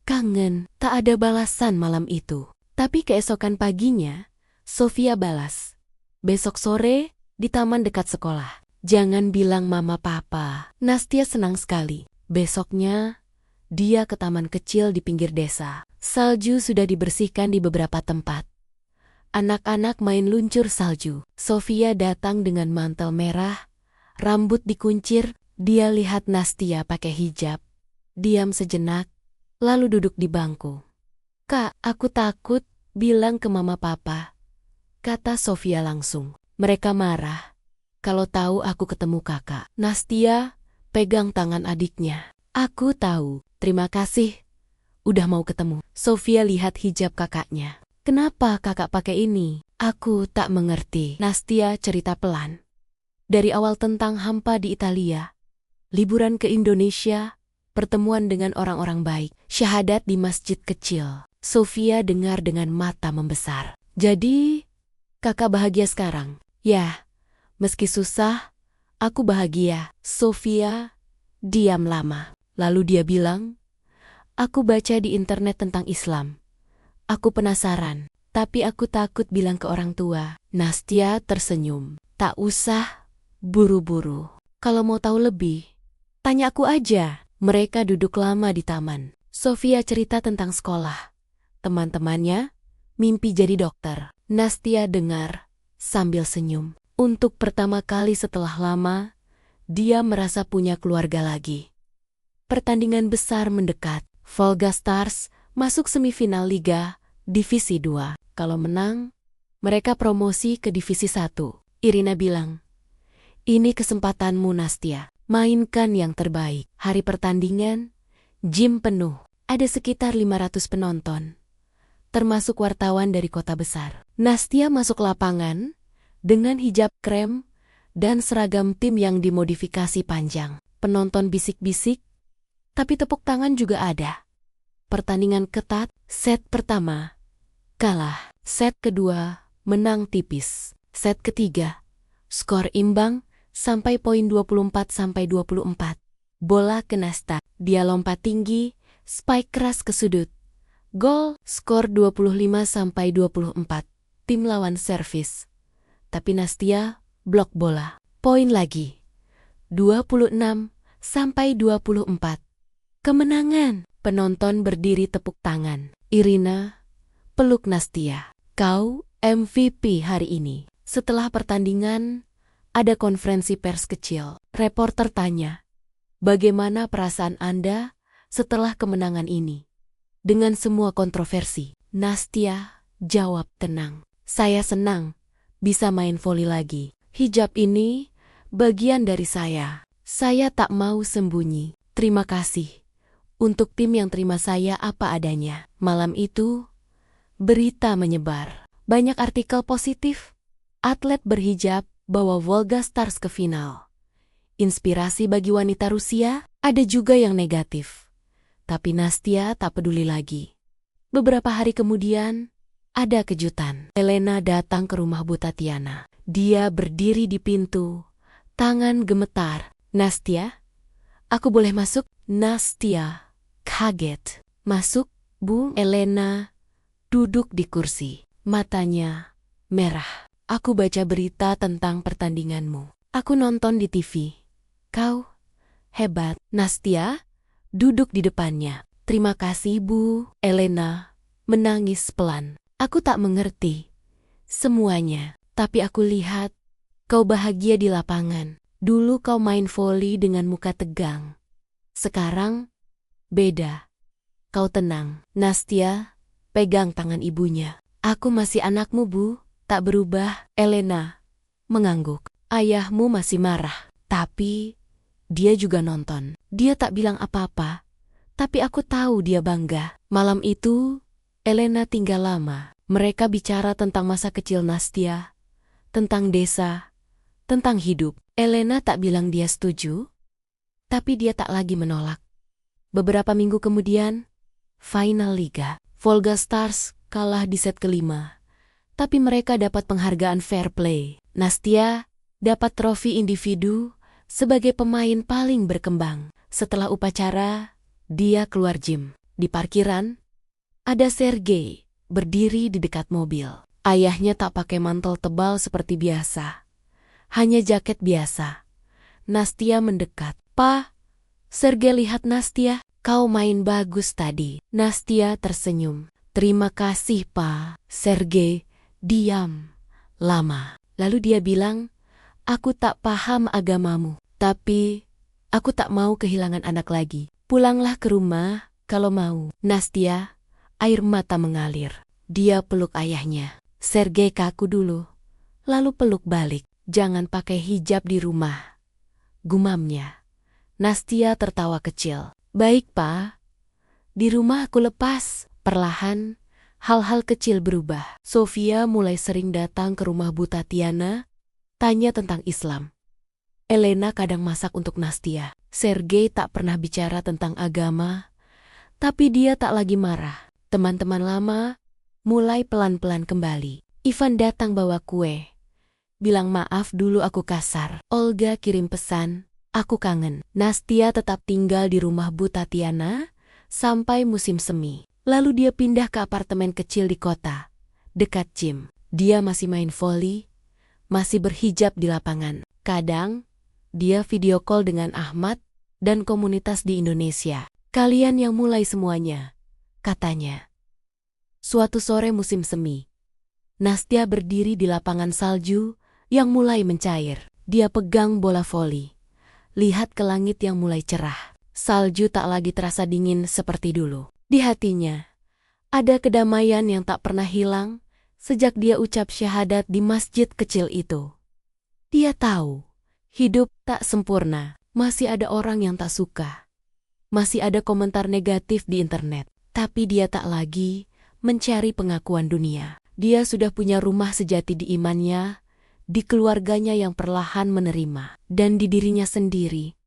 kangen. Tak ada balasan malam itu. Tapi keesokan paginya, Sofia balas. Besok sore, di taman dekat sekolah. Jangan bilang mama papa. Nastia senang sekali. Besoknya, dia ke taman kecil di pinggir desa. Salju sudah dibersihkan di beberapa tempat. Anak-anak main luncur salju. Sofia datang dengan mantel merah, rambut dikuncir. Dia lihat Nastia pakai hijab. Diam sejenak, lalu duduk di bangku. Kak, aku takut bilang ke mama papa, kata Sofia langsung. Mereka marah kalau tahu aku ketemu kakak. Nastia pegang tangan adiknya. Aku tahu, terima kasih udah mau ketemu. Sofia lihat hijab kakaknya. Kenapa kakak pakai ini? Aku tak mengerti. Nastia cerita pelan. Dari awal tentang hampa di Italia, liburan ke Indonesia, pertemuan dengan orang-orang baik, syahadat di masjid kecil. Sofia dengar dengan mata membesar. Jadi, kakak bahagia sekarang? Ya, meski susah, aku bahagia. Sofia diam lama. Lalu dia bilang, aku baca di internet tentang Islam. Aku penasaran, tapi aku takut bilang ke orang tua. Nastia tersenyum. Tak usah buru-buru. Kalau mau tahu lebih, tanya aku aja. Mereka duduk lama di taman. Sofia cerita tentang sekolah. Teman-temannya mimpi jadi dokter. Nastia dengar sambil senyum. Untuk pertama kali setelah lama, dia merasa punya keluarga lagi. Pertandingan besar mendekat. Volga Stars masuk semifinal Liga Divisi 2. Kalau menang, mereka promosi ke Divisi 1. Irina bilang, ini kesempatanmu Nastia. Mainkan yang terbaik. Hari pertandingan, gym penuh. Ada sekitar 500 penonton, termasuk wartawan dari kota besar. Nastia masuk lapangan dengan hijab krem dan seragam tim yang dimodifikasi panjang. Penonton bisik-bisik, tapi tepuk tangan juga ada. Pertandingan ketat. Set pertama kalah. Set kedua menang tipis. Set ketiga skor imbang sampai poin 24-24. Bola ke Nasta. Dia lompat tinggi, spike keras ke sudut. Gol, skor 25-24. tim lawan servis. Tapi Nastia blok bola. Poin lagi. 26-24. Kemenangan. Penonton berdiri tepuk tangan. Irina peluk Nastia. Kau MVP hari ini. Setelah pertandingan, ada konferensi pers kecil. Reporter tanya, bagaimana perasaan Anda setelah kemenangan ini? Dengan semua kontroversi, Nastia jawab tenang. Saya senang bisa main voli lagi. Hijab ini bagian dari saya. Saya tak mau sembunyi. Terima kasih untuk tim yang terima saya apa adanya. Malam itu, berita menyebar. Banyak artikel positif. Atlet berhijab bawa Volga Stars ke final. Inspirasi bagi wanita Rusia. Ada juga yang negatif. Tapi Nastia tak peduli lagi. Beberapa hari kemudian, ada kejutan. Elena datang ke rumah Bu Tatiana. Dia berdiri di pintu, tangan gemetar. Nastia, aku boleh masuk? Nastia kaget. Masuk, Bu. Elena duduk di kursi. Matanya merah. Aku baca berita tentang pertandinganmu. Aku nonton di TV. Kau hebat. Nastia duduk di depannya. Terima kasih, Bu. Elena menangis pelan. Aku tak mengerti semuanya, tapi aku lihat kau bahagia di lapangan. Dulu kau main voli dengan muka tegang. Sekarang beda. Kau tenang. Nastia pegang tangan ibunya. Aku masih anakmu, Bu. Tak berubah. Elena mengangguk. Ayahmu masih marah, tapi dia juga nonton. Dia tak bilang apa-apa, tapi aku tahu dia bangga. Malam itu, Elena tinggal lama. Mereka bicara tentang masa kecil Nastia, tentang desa, tentang hidup. Elena tak bilang dia setuju, tapi dia tak lagi menolak. Beberapa minggu kemudian, final liga. Volga Stars kalah di set kelima, tapi mereka dapat penghargaan fair play. Nastia dapat trofi individu sebagai pemain paling berkembang. Setelah upacara, dia keluar gym. Di parkiran, ada Sergei berdiri di dekat mobil. Ayahnya tak pakai mantel tebal seperti biasa. Hanya jaket biasa. Nastia mendekat. Pa, Sergei lihat Nastia. Kau main bagus tadi. Nastia tersenyum. Terima kasih, Pa. Sergei diam lama. Lalu dia bilang, aku tak paham agamamu, tapi aku tak mau kehilangan anak lagi. Pulanglah ke rumah kalau mau. Nastia, air mata mengalir. Dia peluk ayahnya. Sergei kaku dulu, lalu peluk balik. Jangan pakai hijab di rumah, gumamnya. Nastia tertawa kecil. Baik, Pa. Di rumah aku lepas. Perlahan, hal-hal kecil berubah. Sofia mulai sering datang ke rumah Bu Tatiana, tanya tentang Islam. Elena kadang masak untuk Nastia. Sergei tak pernah bicara tentang agama, tapi dia tak lagi marah. Teman-teman lama mulai pelan-pelan kembali. Ivan datang bawa kue. Bilang maaf dulu aku kasar. Olga kirim pesan, aku kangen. Nastia tetap tinggal di rumah Bu Tatiana sampai musim semi. Lalu dia pindah ke apartemen kecil di kota, dekat gym. Dia masih main voli, masih berhijab di lapangan. Kadang, dia video call dengan Ahmad dan komunitas di Indonesia. Kalian yang mulai semuanya, katanya. Suatu sore musim semi, Nastia berdiri di lapangan salju yang mulai mencair. Dia pegang bola voli. Lihat ke langit yang mulai cerah. Salju tak lagi terasa dingin seperti dulu. Di hatinya, ada kedamaian yang tak pernah hilang sejak dia ucap syahadat di masjid kecil itu. Dia tahu, hidup tak sempurna. Masih ada orang yang tak suka. Masih ada komentar negatif di internet. Tapi dia tak lagi mencari pengakuan dunia. Dia sudah punya rumah sejati di imannya, di keluarganya yang perlahan menerima, dan di dirinya sendiri.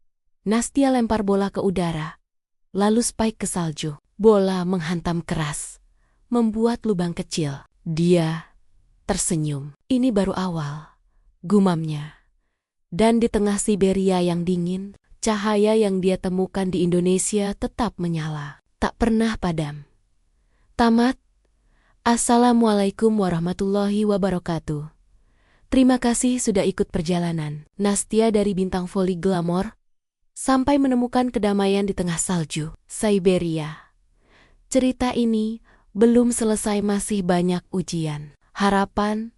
Nastia lempar bola ke udara, lalu spike ke salju. Bola menghantam keras, membuat lubang kecil. Dia tersenyum. Ini baru awal, gumamnya. Dan di tengah Siberia yang dingin, cahaya yang dia temukan di Indonesia tetap menyala, tak pernah padam. Tamat, Assalamualaikum warahmatullahi wabarakatuh. Terima kasih sudah ikut perjalanan Nastia dari bintang voli glamor sampai menemukan kedamaian di tengah salju Siberia. Cerita ini belum selesai, masih banyak ujian, harapan,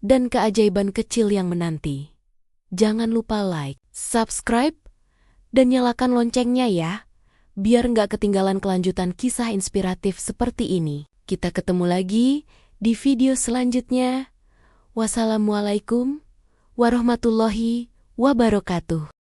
dan keajaiban kecil yang menanti. Jangan lupa like, subscribe, dan nyalakan loncengnya ya, biar nggak ketinggalan kelanjutan kisah inspiratif seperti ini. Kita ketemu lagi di video selanjutnya. Wassalamualaikum warahmatullahi wabarakatuh.